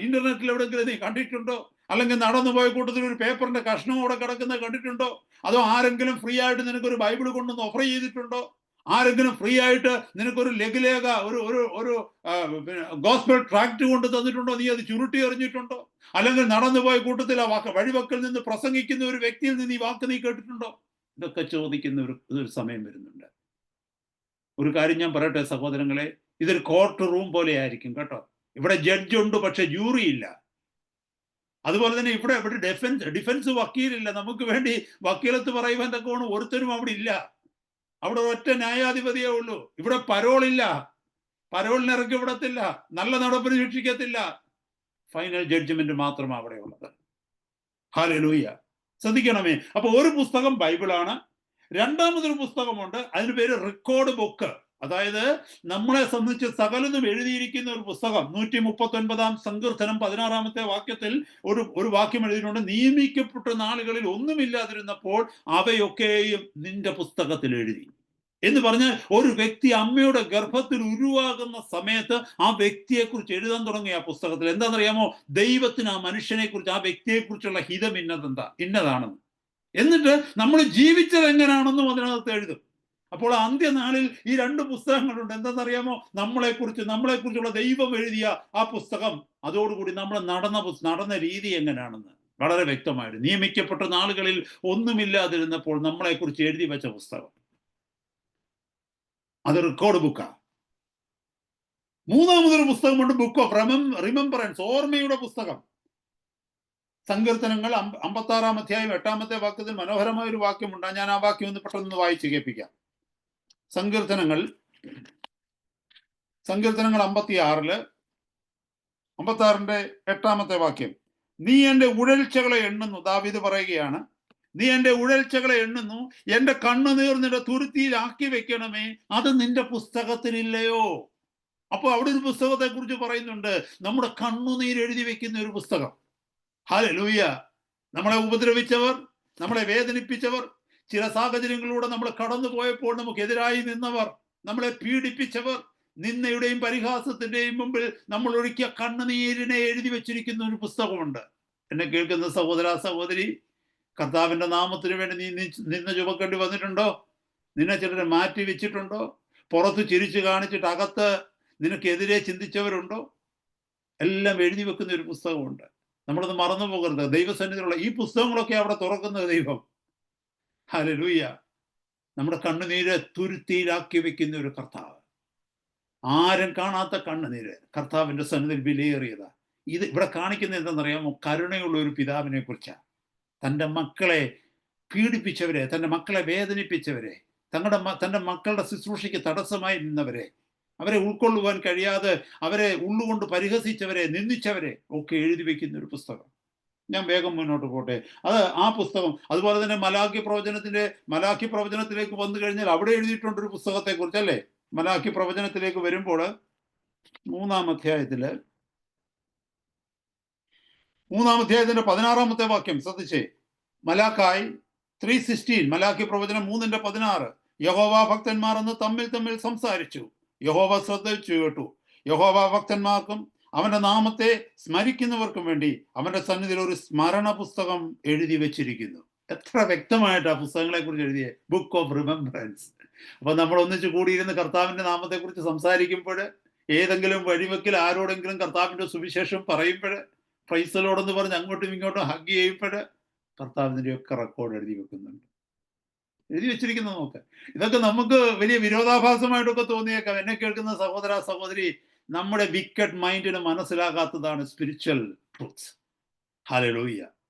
ഇന്റർനെറ്റിൽ എവിടെയെങ്കിലും നീ കണ്ടിട്ടുണ്ടോ? അല്ലെങ്കിൽ നടന്നു പോയ കൂട്ടത്തിൽ ഒരു പേപ്പറിന്റെ കഷ്ണം അവിടെ കിടക്കുന്നത് കണ്ടിട്ടുണ്ടോ? അതോ ആരെങ്കിലും ഫ്രീ ആയിട്ട് നിനക്കൊരു ബൈബിൾ കൊണ്ടൊന്ന് ഓഫർ ചെയ്തിട്ടുണ്ടോ? ആരെങ്കിലും ഫ്രീ ആയിട്ട് നിനക്കൊരു ലഘുലേഖ, ഒരു ഒരു ഒരു ഗോസ്പൽ ട്രാക്ട് കൊണ്ട് തന്നിട്ടുണ്ടോ? നീ അത് ചുരുട്ടി എറിഞ്ഞിട്ടുണ്ടോ? അല്ലെങ്കിൽ നടന്നുപോയ കൂട്ടത്തിൽ ആ വഴിവക്കൽ നിന്ന് പ്രസംഗിക്കുന്ന ഒരു വ്യക്തിയിൽ നിന്ന് ഈ വാക്ക് നീ കേട്ടിട്ടുണ്ടോ? ഇതൊക്കെ ചോദിക്കുന്ന ഒരു സമയം വരുന്നുണ്ട്. ഒരു കാര്യം ഞാൻ പറയട്ടെ സഹോദരങ്ങളെ, ഇതൊരു കോർട്ട് റൂം പോലെ ആയിരിക്കും കേട്ടോ. ഇവിടെ ജഡ്ജ് ഉണ്ട്, പക്ഷെ ജൂറി ഇല്ല. അതുപോലെ തന്നെ ഇവിടെ ഇവിടെ ഡിഫൻസ് വക്കീലില്ല. നമുക്ക് വേണ്ടി വക്കീലത്ത് പറയുവാൻ തക്കവണ്ണം ഒരുത്തരും അവിടെ ഇല്ല. അവിടെ ഒറ്റ ന്യായാധിപതിയേ ഉള്ളൂ. ഇവിടെ പരോളില്ല. പരോളിന് ഇറക്കി വിടത്തില്ല. നല്ല നടപ്പിന് ശിക്ഷിക്കത്തില്ല. ഫൈനൽ ജഡ്ജ്മെന്റ് മാത്രമാണ് അവിടെ ഉള്ളത്. ഹല്ലേലൂയ. ശ്രദ്ധിക്കണമേ. അപ്പൊ ഒരു പുസ്തകം ബൈബിളാണ്. രണ്ടാമതൊരു പുസ്തകമുണ്ട്. അതിന് പേര് റെക്കോർഡ് ബുക്ക്. അതായത് നമ്മളെ സംബന്ധിച്ച് സകലതും എഴുതിയിരിക്കുന്ന ഒരു പുസ്തകം. 139 സങ്കീർത്തനം 16 വാക്യത്തിൽ ഒരു വാക്യം എഴുതിയിട്ടുണ്ട്. നിയമിക്കപ്പെട്ട നാളുകളിൽ ഒന്നുമില്ലാതിരുന്നപ്പോൾ അവയൊക്കെയും നിന്റെ പുസ്തകത്തിൽ എഴുതി എന്ന് പറഞ്ഞാൽ, ഒരു വ്യക്തി അമ്മയുടെ ഗർഭത്തിൽ ഉരുവാകുന്ന സമയത്ത് ആ വ്യക്തിയെക്കുറിച്ച് എഴുതാൻ തുടങ്ങിയ ആ പുസ്തകത്തിൽ. എന്താണെന്നറിയാമോ? ദൈവത്തിന് ആ മനുഷ്യനെ കുറിച്ച്, ആ വ്യക്തിയെക്കുറിച്ചുള്ള ഹിതം ഇന്നതാണെന്ന്. എന്നിട്ട് നമ്മൾ ജീവിച്ചത് എങ്ങനെയാണെന്നും അതിനകത്ത് എഴുതും. അപ്പോൾ അന്ത്യനാളിൽ ഈ രണ്ട് പുസ്തകങ്ങളുണ്ട്. എന്താണെന്നറിയാമോ? നമ്മളെക്കുറിച്ചുള്ള ദൈവം എഴുതിയ ആ പുസ്തകം, അതോടുകൂടി നമ്മൾ നടന്ന രീതി എങ്ങനെയാണെന്ന് വളരെ വ്യക്തമായിട്ട്. നിയമിക്കപ്പെട്ട നാളുകളിൽ ഒന്നുമില്ലാതിരുന്നപ്പോൾ നമ്മളെക്കുറിച്ച് എഴുതി വെച്ച പുസ്തകം, അത് റെക്കോർഡ് ബുക്കാണ്. മൂന്നാമതൊരു പുസ്തകമുണ്ട്, ബുക്ക് ഓഫ് റിമെമ്പറൻസ്, ഓർമ്മയുടെ പുസ്തകം. സങ്കീർത്തനങ്ങൾ 56 8 വാക്യത്തിൽ മനോഹരമായ ഒരു വാക്യമുണ്ട്. ഞാൻ ആ വാക്യം ഒന്ന് പെട്ടെന്ന് വായിച്ച് കേൾപ്പിക്കാം. സങ്കീർത്തനങ്ങൾ 56 വാക്യം. നീ എൻ്റെ ഉഴൽച്ചകളെ എണ്ണുന്നു. ദാവീദ് പറയുകയാണ്, നീ എൻ്റെ ഉഴൽച്ചകളെ എണ്ണുന്നു, എൻ്റെ കണ്ണുനീർ നിന്റെ തുരുത്തിയിലാക്കി വെക്കണമേ, അത് നിന്റെ പുസ്തകത്തിലില്ലയോ? അപ്പൊ അവിടെ ഒരു പുസ്തകത്തെ കുറിച്ച് പറയുന്നുണ്ട്, നമ്മുടെ കണ്ണുനീർ എഴുതി വെക്കുന്ന ഒരു പുസ്തകം. ഹല്ലേലൂയ. നമ്മളെ ഉപദ്രവിച്ചവർ, നമ്മളെ വേദനിപ്പിച്ചവർ, ചില സാഹചര്യങ്ങളിലൂടെ നമ്മൾ കടന്നു പോയപ്പോൾ നമുക്കെതിരായി നിന്നവർ, നമ്മളെ പീഡിപ്പിച്ചവർ, നിന്നയുടെയും പരിഹാസത്തിന്റെയും മുമ്പിൽ നമ്മൾ ഒഴുക്കിയ കണ്ണുനീരിനെ എഴുതി വെച്ചിരിക്കുന്ന ഒരു പുസ്തകമുണ്ട്. എന്നെ കേൾക്കുന്ന സഹോദര സഹോദരി, കർത്താവിന്റെ നാമത്തിന് വേണ്ടി നീ നിന്ന് ചുമക്കേണ്ടി വന്നിട്ടുണ്ടോ? നിന്നെ ചിലരെ മാറ്റി വെച്ചിട്ടുണ്ടോ? പുറത്ത് ചിരിച്ചു കാണിച്ചിട്ട് അകത്ത് നിനക്കെതിരെ ചിന്തിച്ചവരുണ്ടോ? എല്ലാം എഴുതി വെക്കുന്ന ഒരു പുസ്തകമുണ്ട്. നമ്മളത് മറന്നു പോകരുത്. ദൈവസന്നിധിയിലുള്ള ഈ പുസ്തകങ്ങളൊക്കെ അവിടെ തുറക്കുന്നത് ദൈവം. ഹല്ലേലൂയ. നമ്മുടെ കണ്ണുനീര് തുരുത്തിയിലാക്കി വെക്കുന്ന ഒരു കർത്താവ്. ആരും കാണാത്ത കണ്ണുനീര് കർത്താവിന്റെ സന്നിധിയിൽ വിലയേറിയതാ. ഇത് ഇവിടെ കാണിക്കുന്നത് എന്താണെന്നറിയാമോ? കരുണയുള്ള ഒരു പിതാവിനെ കുറിച്ചാണ്. തൻ്റെ മക്കളെ പീഡിപ്പിച്ചവരെ, തൻ്റെ മക്കളെ വേദനിപ്പിച്ചവരെ, തൻ്റെ മക്കളുടെ ശുശ്രൂഷയ്ക്ക് തടസ്സമായി നിന്നവരെ, അവരെ ഉൾക്കൊള്ളുവാൻ കഴിയാതെ അവരെ ഉള്ളുകൊണ്ട് പരിഹസിച്ചവരെ, നിന്ദിച്ചവരെ ഒക്കെ എഴുതി വെക്കുന്ന ഒരു പുസ്തകം. ഞാൻ വേഗം മുന്നോട്ട് പോട്ടെ. അത് ആ പുസ്തകം. അതുപോലെ തന്നെ മലാക്കി പ്രവചനത്തിലേക്ക് വന്നു കഴിഞ്ഞാൽ അവിടെ എഴുതിയിട്ടുണ്ട് ഒരു പുസ്തകത്തെ കുറിച്ച്, അല്ലേ? മലാക്കി പ്രവചനത്തിലേക്ക് വരുമ്പോൾ 3-ാം അധ്യായത്തില് 16 വാക്യം ശ്രദ്ധിച്ചേ. മലാക്കായി 3:16, മലാക്കി പ്രവചനം 3:16. യഹോവ ഭക്തന്മാർ എന്ന് തമ്മിൽ സംസാരിച്ചു, യഹോവ ശ്രദ്ധിച്ചു കേട്ടു. യഹോവ ഭക്തന്മാർക്കും അവന്റെ നാമത്തെ സ്മരിക്കുന്നവർക്കും വേണ്ടി അവന്റെ സന്നിധിയിൽ ഒരു സ്മരണ പുസ്തകം എഴുതി വെച്ചിരിക്കുന്നു. എത്ര വ്യക്തമായിട്ട് ആ പുസ്തകങ്ങളെ കുറിച്ച് എഴുതിയ ബുക്ക് ഓഫ് റിമെമ്പറൻസ്. അപ്പൊ നമ്മൾ ഒന്നിച്ച് കൂടിയിരുന്ന് കർത്താവിന്റെ നാമത്തെ കുറിച്ച് സംസാരിക്കുമ്പോൾ, ഏതെങ്കിലും വഴിവെക്കിൽ ആരോടെങ്കിലും കർത്താവിന്റെ സുവിശേഷം പറയുമ്പോൾ, പ്രൈസലോടെന്ന് പറഞ്ഞ് അങ്ങോട്ടും ഇങ്ങോട്ടും ഹഗ് ചെയ്യുമ്പോൾ, കർത്താവിൻ്റെയൊക്കെ റെക്കോർഡ് എഴുതി വെക്കുന്നുണ്ട്. എഴുതി വെച്ചിരിക്കുന്നത് നോക്ക്. ഇതൊക്കെ നമുക്ക് വലിയ വിരോധാഭാസമായിട്ടൊക്കെ തോന്നിയേക്കാം. എന്നെ കേൾക്കുന്ന സഹോദര സഹോദരി, നമ്മുടെ വിക്കറ്റ് മൈൻഡിന് മനസ്സിലാകാത്തതാണ് സ്പിരിച്വൽ ട്രൂത്ത്സ്. ഹല്ലേലൂയ.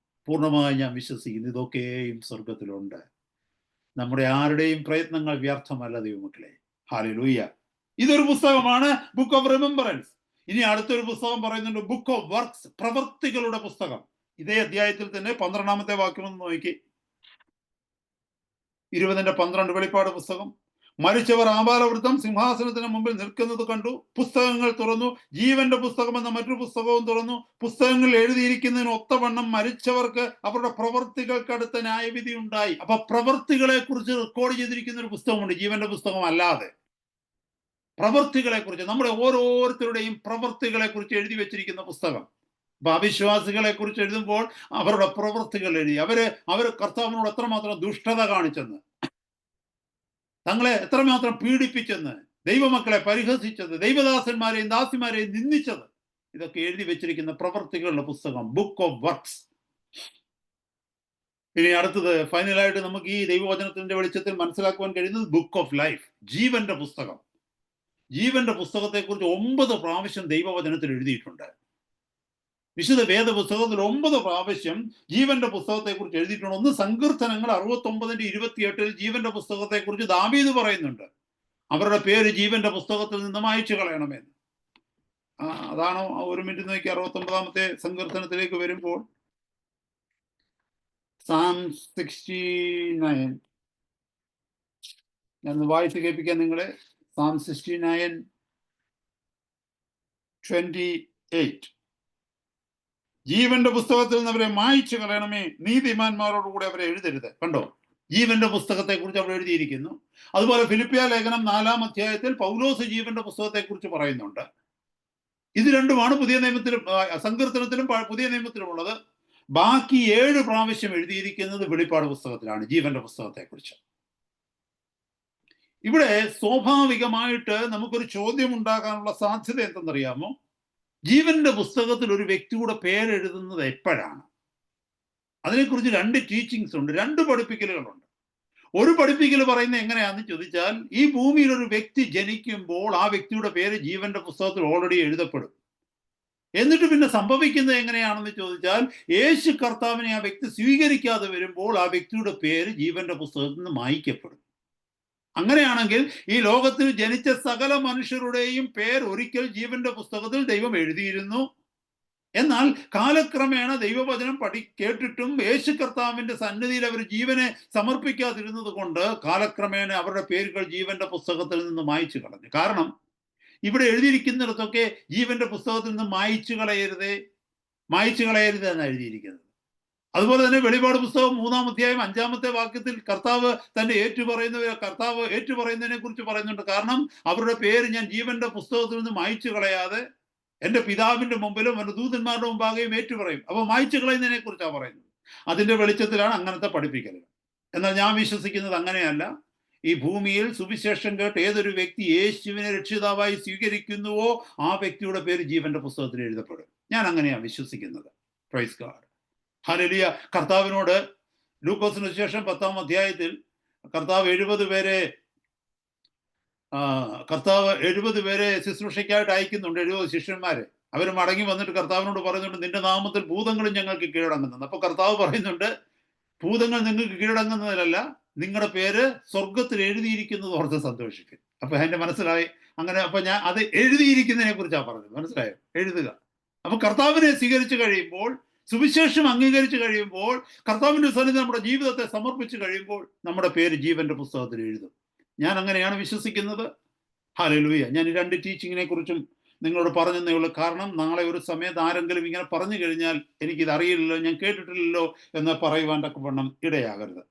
പൂർണ്ണമായി ഞാൻ വിശ്വസിക്കുന്നു ഇതൊക്കെയും സ്വർഗത്തിലുണ്ട്. നമ്മുടെ ആരുടെയും പ്രയത്നങ്ങൾ വ്യർത്ഥമല്ല ദൈവമക്കളെ. ഹല്ലേലൂയ. ഇതൊരു പുസ്തകമാണ്, ബുക്ക് ഓഫ് റിമെമ്പറൻസ്. ഇനി അടുത്തൊരു പുസ്തകം പറയുന്നുണ്ട്, ബുക്ക് ഓഫ് വർക്ക്സ്, പ്രവൃത്തികളുടെ പുസ്തകം. ഇതേ അധ്യായത്തിൽ തന്നെ 12-ാമത്തെ വാക്യം ഒന്ന് നോക്കി. 20:12 വെളിപ്പാട് പുസ്തകം. മരിച്ചവർ ആബാലവൃത്തം സിംഹാസനത്തിന് മുമ്പിൽ നിൽക്കുന്നത് കണ്ടു. പുസ്തകങ്ങൾ തുറന്നു. ജീവന്റെ പുസ്തകം എന്ന മറ്റൊരു പുസ്തകവും തുറന്നു. പുസ്തകങ്ങളിൽ എഴുതിയിരിക്കുന്നതിന് ഒത്തവണ്ണം മരിച്ചവർക്ക് അവരുടെ പ്രവൃത്തികൾക്കടുത്ത ന്യായവിധി ഉണ്ടായി. അപ്പൊ പ്രവൃത്തികളെ കുറിച്ച് റെക്കോർഡ് ചെയ്തിരിക്കുന്ന ഒരു പുസ്തകമുണ്ട്, ജീവന്റെ പുസ്തകം അല്ലാതെ. പ്രവൃത്തികളെ കുറിച്ച്, നമ്മുടെ ഓരോരുത്തരുടെയും പ്രവൃത്തികളെ കുറിച്ച് എഴുതി വെച്ചിരിക്കുന്ന പുസ്തകം. അപ്പൊ അവിശ്വാസികളെ കുറിച്ച് എഴുതുമ്പോൾ അവരുടെ പ്രവൃത്തികൾ എഴുതി. അവര് കർത്താവിനോട് എത്രമാത്രം ദുഷ്ടത കാണിച്ചെന്ന്, തങ്ങളെ എത്രമാത്രം പീഡിപ്പിച്ചെന്ന്, ദൈവമക്കളെ പരിഹസിച്ചത്, ദൈവദാസന്മാരെയും ദാസിമാരെയും നിന്ദിച്ചത്, ഇതൊക്കെ എഴുതി വെച്ചിരിക്കുന്ന പ്രവൃത്തികളുടെ പുസ്തകം, ബുക്ക് ഓഫ് വർക്ക്സ്. ഇനി അടുത്തത് ഫൈനലായിട്ട് നമുക്ക് ഈ ദൈവവചനത്തിന്റെ വെളിച്ചത്തിൽ മനസ്സിലാക്കുവാൻ കഴിയുന്നത് ബുക്ക് ഓഫ് ലൈഫ്, ജീവന്റെ പുസ്തകം. ജീവന്റെ പുസ്തകത്തെക്കുറിച്ച് 9 പ്രാവശ്യം ദൈവവചനത്തിൽ എഴുതിയിട്ടുണ്ട്. വിശുദ്ധ വേദപുസ്തകത്തിൽ 9 പ്രാവശ്യം ജീവന്റെ പുസ്തകത്തെക്കുറിച്ച് എഴുതിയിട്ടുണ്ട്. ഒന്ന് സങ്കീർത്തനങ്ങൾ 69:28 ജീവന്റെ പുസ്തകത്തെക്കുറിച്ച് ദാവീദ് പറയുന്നുണ്ട്, അവരുടെ പേര് ജീവന്റെ പുസ്തകത്തിൽ നിന്ന് മായ്ച്ചു കളയണമെന്ന്. അതാണോ? 1 മിനിറ്റ് നോക്കി 69-ാമത്തെ സങ്കീർത്തനത്തിലേക്ക് വരുമ്പോൾ Psalm 69 ഞാൻ വായിച്ച് കേൾപ്പിക്കാൻ നിങ്ങളെ. Psalm 69:28 ജീവന്റെ പുസ്തകത്തിൽ നിന്ന് അവരെ മായ്ച്ചു കളയണമേ, നീതിമാന്മാരോടുകൂടെ അവരെ എഴുതരുത്. കണ്ടോ, ജീവന്റെ പുസ്തകത്തെ കുറിച്ച് അവിടെ എഴുതിയിരിക്കുന്നു. അതുപോലെ ഫിലിപ്പിയ ലേഖനം 4-ാം അധ്യായത്തിൽ പൗലോസ് ജീവന്റെ പുസ്തകത്തെ കുറിച്ച് പറയുന്നുണ്ട്. ഇത് രണ്ടുമാണ് പുതിയ നിയമത്തിലും സങ്കീർത്തനത്തിലും പുതിയ നിയമത്തിലുമുള്ളത്. ബാക്കി 7 പ്രാവശ്യം എഴുതിയിരിക്കുന്നത് വെളിപ്പാട് പുസ്തകത്തിലാണ്, ജീവന്റെ പുസ്തകത്തെ കുറിച്ച്. ഇവിടെ സ്വാഭാവികമായിട്ട് നമുക്കൊരു ചോദ്യം ഉണ്ടാകാനുള്ള സാധ്യത എന്തെന്നറിയാമോ? ജീവന്റെ പുസ്തകത്തിൽ ഒരു വ്യക്തിയുടെ പേരെഴുതുന്നത് എപ്പോഴാണ്? അതിനെക്കുറിച്ച് 2 ടീച്ചിങ്സ് ഉണ്ട്, 2 പഠിപ്പിക്കലുകളുണ്ട്. ഒരു പഠിപ്പിക്കൽ പറയുന്നത് എങ്ങനെയാണെന്ന് ചോദിച്ചാൽ, ഈ ഭൂമിയിൽ ഒരു വ്യക്തി ജനിക്കുമ്പോൾ ആ വ്യക്തിയുടെ പേര് ജീവന്റെ പുസ്തകത്തിൽ ഓൾറെഡി എഴുതപ്പെടും. എന്നിട്ട് പിന്നെ സംഭവിക്കുന്നത് എങ്ങനെയാണെന്ന് ചോദിച്ചാൽ, യേശു കർത്താവിനെ ആ വ്യക്തി സ്വീകരിക്കാതെ വരുമ്പോൾ ആ വ്യക്തിയുടെ പേര് ജീവന്റെ പുസ്തകത്തിൽ നിന്ന് മായ്ക്കപ്പെടും. അങ്ങനെയാണെങ്കിൽ ഈ ലോകത്തിൽ ജനിച്ച സകല മനുഷ്യരുടെയും പേര് ഒരിക്കൽ ജീവന്റെ പുസ്തകത്തിൽ ദൈവം എഴുതിയിരുന്നു. എന്നാൽ കാലക്രമേണ ദൈവവചനം കേട്ടിട്ടും യേശു കർത്താവിന്റെ സന്നിധിയിൽ അവർ ജീവനെ സമർപ്പിക്കാതിരുന്നത് കൊണ്ട് കാലക്രമേണ അവരുടെ പേരുകൾ ജീവന്റെ പുസ്തകത്തിൽ നിന്ന് മായ്ച്ചു കളഞ്ഞു. കാരണം ഇവിടെ എഴുതിയിരിക്കുന്നിടത്തൊക്കെ ജീവന്റെ പുസ്തകത്തിൽ നിന്ന് മായ്ച്ചു കളയരുത് എന്നാണ് എഴുതിയിരിക്കുന്നത്. അതുപോലെ തന്നെ വെളിപാട് പുസ്തകം 3-ാം അധ്യായം 5-ാമത്തെ വാക്യത്തിൽ കർത്താവ് ഏറ്റുപറയുന്നതിനെ കുറിച്ച് പറയുന്നുണ്ട്. കാരണം അവരുടെ പേര് ഞാൻ ജീവന്റെ പുസ്തകത്തിൽ നിന്ന് മായ്ച്ചു കളയാതെ എൻ്റെ പിതാവിന്റെ മുമ്പിലും എൻ്റെ ദൂതന്മാരുടെ മുമ്പാകെയും ഏറ്റുപറയും. അപ്പൊ മായ്ച്ചു കളയുന്നതിനെ കുറിച്ചാണ് പറയുന്നത്. അതിന്റെ വെളിച്ചത്തിലാണ് അങ്ങനത്തെ പഠിപ്പിക്കലുകൾ. എന്നാൽ ഞാൻ വിശ്വസിക്കുന്നത് അങ്ങനെയല്ല. ഈ ഭൂമിയിൽ സുവിശേഷം കേട്ട് ഏതൊരു വ്യക്തി യേശുവിനെ രക്ഷിതാവായി സ്വീകരിക്കുന്നുവോ ആ വ്യക്തിയുടെ പേര് ജീവന്റെ പുസ്തകത്തിൽ എഴുതപ്പെടും. ഞാൻ അങ്ങനെയാണ് വിശ്വസിക്കുന്നത്. Praise God, hallelujah. കർത്താവിനോട് ലൂക്കോസിന് ശേഷം 10-ാം അധ്യായത്തിൽ കർത്താവ് 70 പേരെ ശുശ്രൂഷയ്ക്കായിട്ട് അയക്കുന്നുണ്ട്, 70 ശിഷ്യന്മാരെ. അവർ മടങ്ങി വന്നിട്ട് കർത്താവിനോട് പറയുന്നുണ്ട്, നിന്റെ നാമത്തിൽ ഭൂതങ്ങളും ഞങ്ങൾക്ക് കീഴടങ്ങുന്നത്. അപ്പൊ കർത്താവ് പറയുന്നുണ്ട്, ഭൂതങ്ങൾ നിങ്ങൾക്ക് കീഴടങ്ങുന്നതിലല്ല, നിങ്ങളുടെ പേര് സ്വർഗത്തിൽ എഴുതിയിരിക്കുന്നത് ഓർത്ത് സന്തോഷിക്കും. അപ്പൊ എന്റെ മനസ്സിലായി അങ്ങനെ. അപ്പൊ ഞാൻ അത് എഴുതിയിരിക്കുന്നതിനെ കുറിച്ചാണ് പറഞ്ഞത്, മനസ്സിലായോ? എഴുതുക. അപ്പൊ കർത്താവിനെ സ്വീകരിച്ചു കഴിയുമ്പോൾ, സുവിശേഷം അംഗീകരിച്ചു കഴിയുമ്പോൾ, കർത്താവിന്റെ സന്നിധി നമ്മുടെ ജീവിതത്തെ സമർപ്പിച്ചു കഴിയുമ്പോൾ നമ്മുടെ പേര് ജീവന്റെ പുസ്തകത്തിൽ എഴുതും. ഞാൻ അങ്ങനെയാണ് വിശ്വസിക്കുന്നത്. ഹല്ലേലൂയ. ഞാൻ ഈ 2 ടീച്ചിങ്ങിനെ കുറിച്ചും നിങ്ങളോട് പറഞ്ഞതേ ഉള്ളൂ. കാരണം നാളെ ഒരു സമയത്ത് ആരെങ്കിലും ഇങ്ങനെ പറഞ്ഞു കഴിഞ്ഞാൽ എനിക്കിത് അറിയില്ലല്ലോ, ഞാൻ കേട്ടിട്ടില്ലല്ലോ എന്ന് പറയുവാൻ തക്കവണ്ണം ഇടയാകരുത്.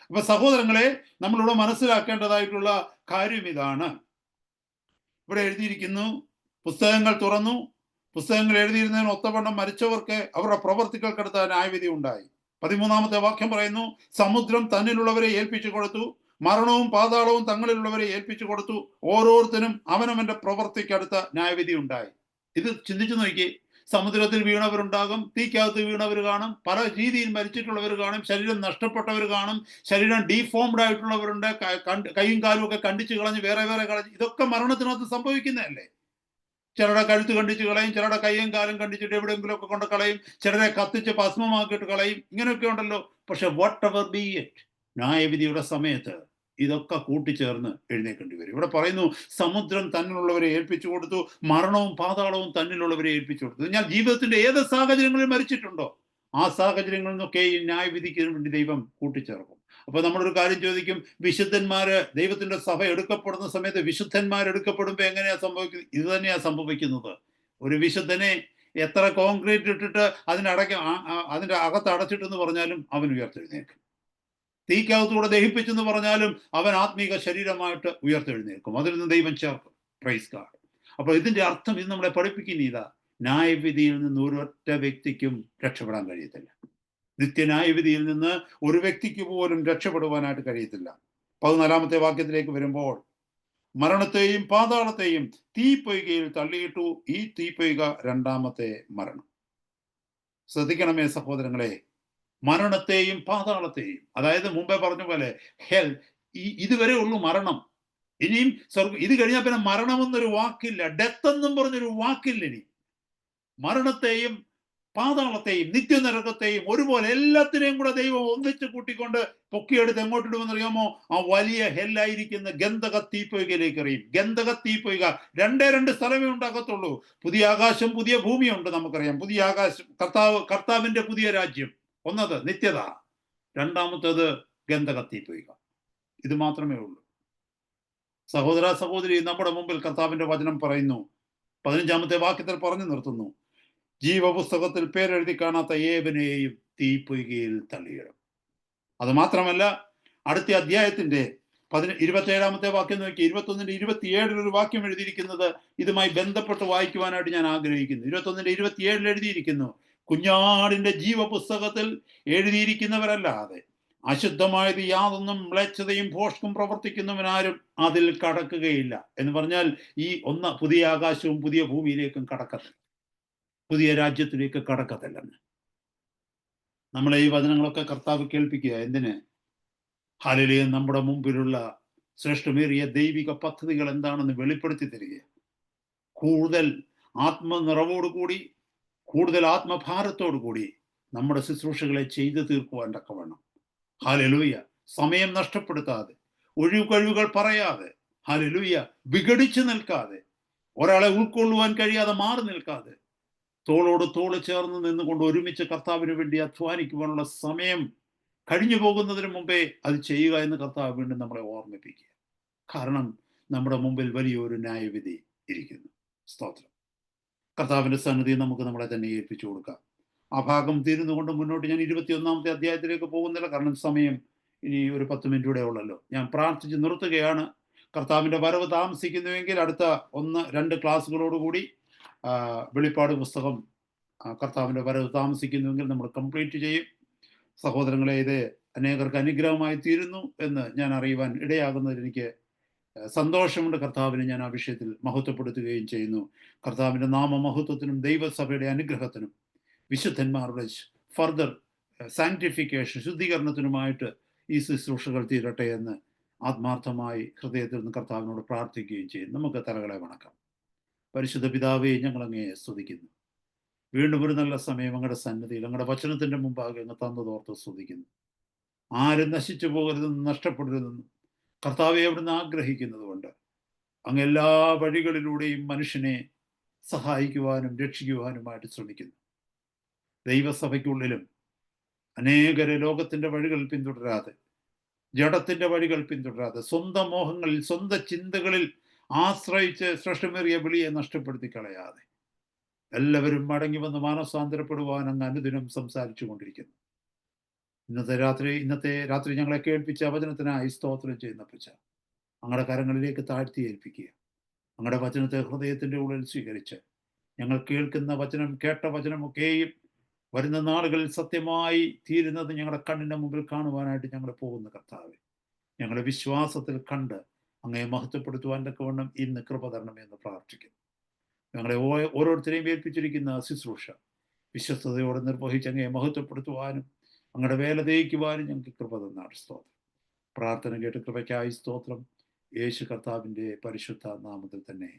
അപ്പൊ സഹോദരങ്ങളെ, നമ്മളിവിടെ മനസ്സിലാക്കേണ്ടതായിട്ടുള്ള കാര്യം ഇതാണ്. ഇവിടെ എഴുതിയിരിക്കുന്നു, പുസ്തകങ്ങൾ തുറന്നു, പുസ്തകങ്ങൾ എഴുതിയിരുന്നതിന് ഒത്തവണ്ണം മരിച്ചവർക്ക് അവരുടെ പ്രവർത്തികൾക്കടുത്ത ന്യായവിധി ഉണ്ടായി. 13-ാമത്തെ വാക്യം പറയുന്നു, സമുദ്രം തന്നിലുള്ളവരെ ഏൽപ്പിച്ചു കൊടുത്തു, മരണവും പാതാളവും തങ്ങളിലുള്ളവരെ ഏൽപ്പിച്ചു കൊടുത്തു, ഓരോരുത്തരും അവനവന്റെ പ്രവർത്തിക്കടുത്ത ന്യായവിധി ഉണ്ടായി. ഇത് ചിന്തിച്ചു നോക്കി. സമുദ്രത്തിൽ വീണവരുണ്ടാകും, തീക്കകത്ത് വീണവർ കാണും, പല രീതിയിൽ മരിച്ചിട്ടുള്ളവർ കാണും, ശരീരം നഷ്ടപ്പെട്ടവർ കാണും, ശരീരം ഡീഫോംഡ് ആയിട്ടുള്ളവരുണ്ട്, കൈയും കാലും ഒക്കെ കണ്ടിച്ചു കളഞ്ഞ് വേറെ കളഞ്ഞ്. ഇതൊക്കെ മരണത്തിനകത്ത് സംഭവിക്കുന്നതല്ലേ. ചിലരുടെ കഴുത്ത് കണ്ടിച്ച് കളയും, ചിലരുടെ കയ്യും കാലും കണ്ടിച്ചിട്ട് എവിടെയെങ്കിലും ഒക്കെ കൊണ്ട് കളയും, ചിലരെ കത്തിച്ച് ഭസ്മമാക്കിയിട്ട് കളയും. ഇങ്ങനെയൊക്കെ ഉണ്ടല്ലോ. പക്ഷെ വാട്ട് എവർ ബി ഇറ്റ്, ന്യായവിധിയുടെ സമയത്ത് ഇതൊക്കെ കൂട്ടിച്ചേർന്ന് എഴുന്നേക്കേണ്ടി വരും. ഇവിടെ പറയുന്നു, സമുദ്രം തന്നിലുള്ളവരെ ഏൽപ്പിച്ചു കൊടുത്തു, മരണവും പാതാളവും തന്നിലുള്ളവരെ ഏൽപ്പിച്ചു കൊടുത്തു. ഞാൻ ജീവിതത്തിന്റെ ഏത് സാഹചര്യങ്ങളിൽ മരിച്ചിട്ടുണ്ടോ ആ സാഹചര്യങ്ങളിൽ നിന്നൊക്കെ ഈ ന്യായവിധിക്ക് വേണ്ടി ദൈവം കൂട്ടിച്ചേർക്കും. അപ്പൊ നമ്മളൊരു കാര്യം ചോദിക്കും, വിശുദ്ധന്മാര് ദൈവത്തിന്റെ സഭ എടുക്കപ്പെടുന്ന സമയത്ത് വിശുദ്ധന്മാർ എടുക്കപ്പെടുമ്പോ എങ്ങനെയാ സംഭവിക്കുന്നത്? ഇത് തന്നെയാ സംഭവിക്കുന്നത്. ഒരു വിശുദ്ധനെ എത്ര കോൺക്രീറ്റ് ഇട്ടിട്ട് അതിന്റെ അകത്ത് അടച്ചിട്ടെന്ന് പറഞ്ഞാലും അവൻ ഉയർത്തെഴുന്നേൽക്കും. തീക്കകത്തൂടെ ദഹിപ്പിച്ചെന്ന് പറഞ്ഞാലും അവൻ ആത്മീക ശരീരമായിട്ട് ഉയർത്തെഴുന്നേൽക്കും. അതിൽ നിന്ന് ദൈവം ചേർക്കും. Praise God. അപ്പൊ ഇതിന്റെ അർത്ഥം ഇത് നമ്മളെ പഠിപ്പിക്കുന്ന ഇതാ, ന്യായവിധിയിൽ നിന്ന് ഒരൊറ്റ വ്യക്തിക്കും രക്ഷപ്പെടാൻ കഴിയത്തില്ല. നിത്യന്യായവിധിയിൽ നിന്ന് ഒരു വ്യക്തിക്ക് പോലും രക്ഷപ്പെടുവാനായിട്ട് കഴിയത്തില്ല. 14-ാമത്തെ വാക്യത്തിലേക്ക് വരുമ്പോൾ, മരണത്തെയും പാതാളത്തെയും തീപ്പൊയ്കയിൽ തള്ളിയിട്ടു, ഈ തീപ്പൊയ്ക രണ്ടാമത്തെ മരണം. ശ്രദ്ധിക്കണമേ സഹോദരങ്ങളെ, മരണത്തെയും പാതാളത്തെയും, അതായത് മുമ്പേ പറഞ്ഞ പോലെ ഹെൽ, ഇതുവരെ ഉള്ളൂ മരണം. ഇനിയും ഇത് കഴിഞ്ഞാൽ പിന്നെ മരണമെന്നൊരു വാക്കില്ല, ഡെത്ത് എന്നും പറഞ്ഞൊരു വാക്കില്ല. ഇനി മരണത്തെയും പാതാളത്തെയും നിത്യനരകത്തെയും ഒരുപോലെ എല്ലാത്തിനെയും കൂടെ ദൈവം ഒന്നിച്ച് കൂട്ടിക്കൊണ്ട് പൊക്കിയെടുത്ത് എങ്ങോട്ടിടുമെന്നറിയാമോ? ആ വലിയ ഹെല്ലായിരിക്കുന്ന ഗന്ധക തീപ്പൊയ്കയിലേക്ക് എറിയും. ഗന്ധക തീപ്പൊയ്ക രണ്ട് സ്ഥലമേ ഉണ്ടാകത്തുള്ളൂ. പുതിയ ആകാശം പുതിയ ഭൂമിയുണ്ട്, നമുക്കറിയാം. പുതിയ ആകാശം കർത്താവിന്റെ പുതിയ രാജ്യം. ഒന്നത് നിത്യത, രണ്ടാമത്തേത് ഗന്ധക തീപ്പൊയ്ക. ഇത് മാത്രമേ ഉള്ളൂ. സഹോദര സഹോദരി, നമ്മുടെ മുമ്പിൽ കർത്താവിന്റെ വചനം പറയുന്നു, 15-ാമത്തെ വാക്യത്തിൽ പറഞ്ഞു നിർത്തുന്നു, ജീവപുസ്തകത്തിൽ പേരെഴുതി കാണാത്ത ഏവനെയും തീപ്പൊയ്കയിൽ തള്ളിയിടും. അത് മാത്രമല്ല, അടുത്ത അധ്യായത്തിന്റെ 27-ാമത്തെ വാക്യം നോക്കി, 21-ന്റെ 27 ഒരു വാക്യം എഴുതിയിരിക്കുന്നത് ഇതുമായി ബന്ധപ്പെട്ട് വായിക്കുവാനായിട്ട് ഞാൻ ആഗ്രഹിക്കുന്നു. 21-ന്റെ 27 എഴുതിയിരിക്കുന്നു, കുഞ്ഞാടിന്റെ ജീവപുസ്തകത്തിൽ എഴുതിയിരിക്കുന്നവരല്ലാതെ അശുദ്ധമായത് യാതൊന്നും മ്ലേച്ഛതയും ഭോഷ്കും പ്രവർത്തിക്കുന്നവനാരും അതിൽ കടക്കുകയില്ല. എന്ന് പറഞ്ഞാൽ ഈ പുതിയ ആകാശവും പുതിയ ഭൂമിയിലേക്കും കടക്കത്തില്ല, പുതിയ രാജ്യത്തിലേക്ക് കടക്കത്തില്ലെന്ന് നമ്മളെ ഈ വചനങ്ങളൊക്കെ കർത്താവ് കേൾപ്പിക്കുക. എന്തിന്? ഹല്ലേലൂയ, നമ്മുടെ മുമ്പിലുള്ള ശ്രേഷ്ഠമേറിയ ദൈവിക പദ്ധതികൾ എന്താണെന്ന് വെളിപ്പെടുത്തി തരിക. കൂടുതൽ ആത്മനിറവോടുകൂടി, കൂടുതൽ ആത്മഭാരത്തോടു കൂടി നമ്മുടെ ശുശ്രൂഷകളെ ചെയ്തു തീർക്കുവാൻ തക്കവണ്ണം, ഹല്ലേലൂയ, സമയം നഷ്ടപ്പെടുത്താതെ, ഒഴിവുകഴിവുകൾ പറയാതെ, ഹല്ലേലൂയ, വിഘടിച്ചു നിൽക്കാതെ, ഒരാളെ ഉൾക്കൊള്ളുവാൻ കഴിയാതെ മാറി നിൽക്കാതെ, തോളോട് തോള് ചേർന്ന് നിന്നുകൊണ്ട് ഒരുമിച്ച് കർത്താവിന് വേണ്ടി അധ്വാനിക്കുവാനുള്ള സമയം കഴിഞ്ഞു പോകുന്നതിന് മുമ്പേ അത് ചെയ്യുക എന്ന് കർത്താവ് വീണ്ടും നമ്മളെ ഓർമ്മിപ്പിക്കുക. കാരണം നമ്മുടെ മുമ്പിൽ വലിയൊരു ന്യായവിധി ഇരിക്കുന്നു. സ്തോത്രം. കർത്താവിന്റെ സന്നിധി നമുക്ക് നമ്മളെ തന്നെ ഏൽപ്പിച്ചു കൊടുക്കാം. ആ ഭാഗം തീരുന്നുകൊണ്ട് മുന്നോട്ട് ഞാൻ 21-ാമത്തെ അധ്യായത്തിലേക്ക് പോകുന്നില്ല, കാരണം സമയം ഇനി ഒരു 10 മിനിറ്റ് കൂടെ ഉള്ളല്ലോ. ഞാൻ പ്രാർത്ഥിച്ച് നിർത്തുകയാണ്. കർത്താവിന്റെ വരവ് താമസിക്കുന്നുവെങ്കിൽ അടുത്ത 1-2 ക്ലാസ്സുകളോടുകൂടി വെളിപ്പാട് പുസ്തകം, കർത്താവിന്റെ വരവ് താമസിക്കുന്നുവെങ്കിൽ നമ്മൾ കംപ്ലീറ്റ് ചെയ്യും. സഹോദരങ്ങളെ, ഇത് അനേകർക്ക് അനുഗ്രഹമായി തീരുന്നു എന്ന് ഞാൻ അറിയുവാൻ ഇടയാകുന്നതിൽ എനിക്ക് സന്തോഷമുണ്ട്. കർത്താവിനെ ഞാൻ ആ വിഷയത്തിൽ മഹത്വപ്പെടുത്തുകയും ചെയ്യുന്നു. കർത്താവിന്റെ നാമമഹത്വത്തിനും ദൈവസഭയുടെ അനുഗ്രഹത്തിനും വിശുദ്ധന്മാരുടെ ഫർദർ സാങ്ക്ടിഫിക്കേഷൻ, ശുദ്ധീകരണത്തിനുമായിട്ട് ഈ ശുശ്രൂഷകൾ തീരട്ടെ എന്ന് ആത്മാർത്ഥമായി ഹൃദയത്തിൽ നിന്ന് കർത്താവിനോട് പ്രാർത്ഥിക്കുകയും ചെയ്യും. നമുക്ക് തലകളെ വണക്കാം. പരിശുദ്ധ പിതാവേ, ഞങ്ങൾ അങ്ങയെ സ്തുതിക്കുന്നു. വീണ്ടും ഒരു നല്ല സമയം അങ്ങയുടെ സന്നിധിയിൽ, അങ്ങയുടെ വചനത്തിന്റെ മുമ്പാകെ അങ്ങ് തന്നതോർത്ത് സ്തുതിക്കുന്നു. ആരും നശിച്ചു പോകരുതെന്നും നഷ്ടപ്പെടരുതെന്നും കർത്താവെ അവിടുന്ന് ആഗ്രഹിക്കുന്നത് കൊണ്ട് അങ്ങ് എല്ലാ വഴികളിലൂടെയും മനുഷ്യനെ സഹായിക്കുവാനും രക്ഷിക്കുവാനുമായിട്ട് ശ്രമിക്കുന്നു. ദൈവസഭയ്ക്കുള്ളിലും അനേകരെ ലോകത്തിന്റെ വഴികൾ പിന്തുടരാതെ, ജഡത്തിന്റെ വഴികൾ പിന്തുടരാതെ, സ്വന്തം മോഹങ്ങളിൽ, സ്വന്തം ചിന്തകളിൽ ആശ്രയിച്ച് ശ്രേഷ്ഠമേറിയ വിളിയെ നഷ്ടപ്പെടുത്തി കളയാതെ എല്ലാവരും മടങ്ങി വന്ന് മാനസാന്തരപ്പെടുവാൻ അങ്ങ് അനുദിനം സംസാരിച്ചു കൊണ്ടിരിക്കുന്നു. ഇന്നത്തെ രാത്രി ഞങ്ങളെ കേൾപ്പിച്ച വചനത്തിനായി സ്തോത്രം ചെയ്യുന്ന പച്ച അങ്ങയുടെ കരങ്ങളിലേക്ക് താഴ്ത്തി ഏൽപ്പിക്കുക. അങ്ങയുടെ വചനത്തെ ഹൃദയത്തിന്റെ ഉള്ളിൽ സ്വീകരിച്ച് ഞങ്ങൾ കേൾക്കുന്ന വചനം, കേട്ട വചനമൊക്കെയും വരുന്ന നാളുകളിൽ സത്യമായി തീരുന്നത് ഞങ്ങളുടെ കണ്ണിന്റെ മുമ്പിൽ കാണുവാനായിട്ട് ഞങ്ങൾ പോകുന്ന കർത്താവെ, ഞങ്ങളുടെ വിശ്വാസത്തിൽ കണ്ട് അങ്ങയെ മഹത്വപ്പെടുത്തുവാൻ തക്കവണ്ണം ഇന്ന് കൃപ തരണമെന്ന് പ്രാർത്ഥിക്കുന്നു. ഞങ്ങളെ ഓരോരുത്തരെയും ഏൽപ്പിച്ചിരിക്കുന്ന ശുശ്രൂഷ വിശ്വസ്തയോടെ നിർവഹിച്ച് അങ്ങയെ മഹത്വപ്പെടുത്തുവാനും അങ്ങയുടെ വേല തേക്കുവാനും ഞങ്ങൾക്ക് കൃപ തന്നാണ്. സ്തോത്രം. പ്രാർത്ഥന കേട്ട് കൃപയ്ക്കായി സ്തോത്രം. യേശു കർത്താവിന്റെ പരിശുദ്ധ നാമത്തിൽ തന്നെ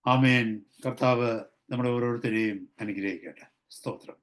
ആമേൻ. കർത്താവ് നമ്മുടെ ഓരോരുത്തരെയും അനുഗ്രഹിക്കട്ടെ. സ്തോത്രം.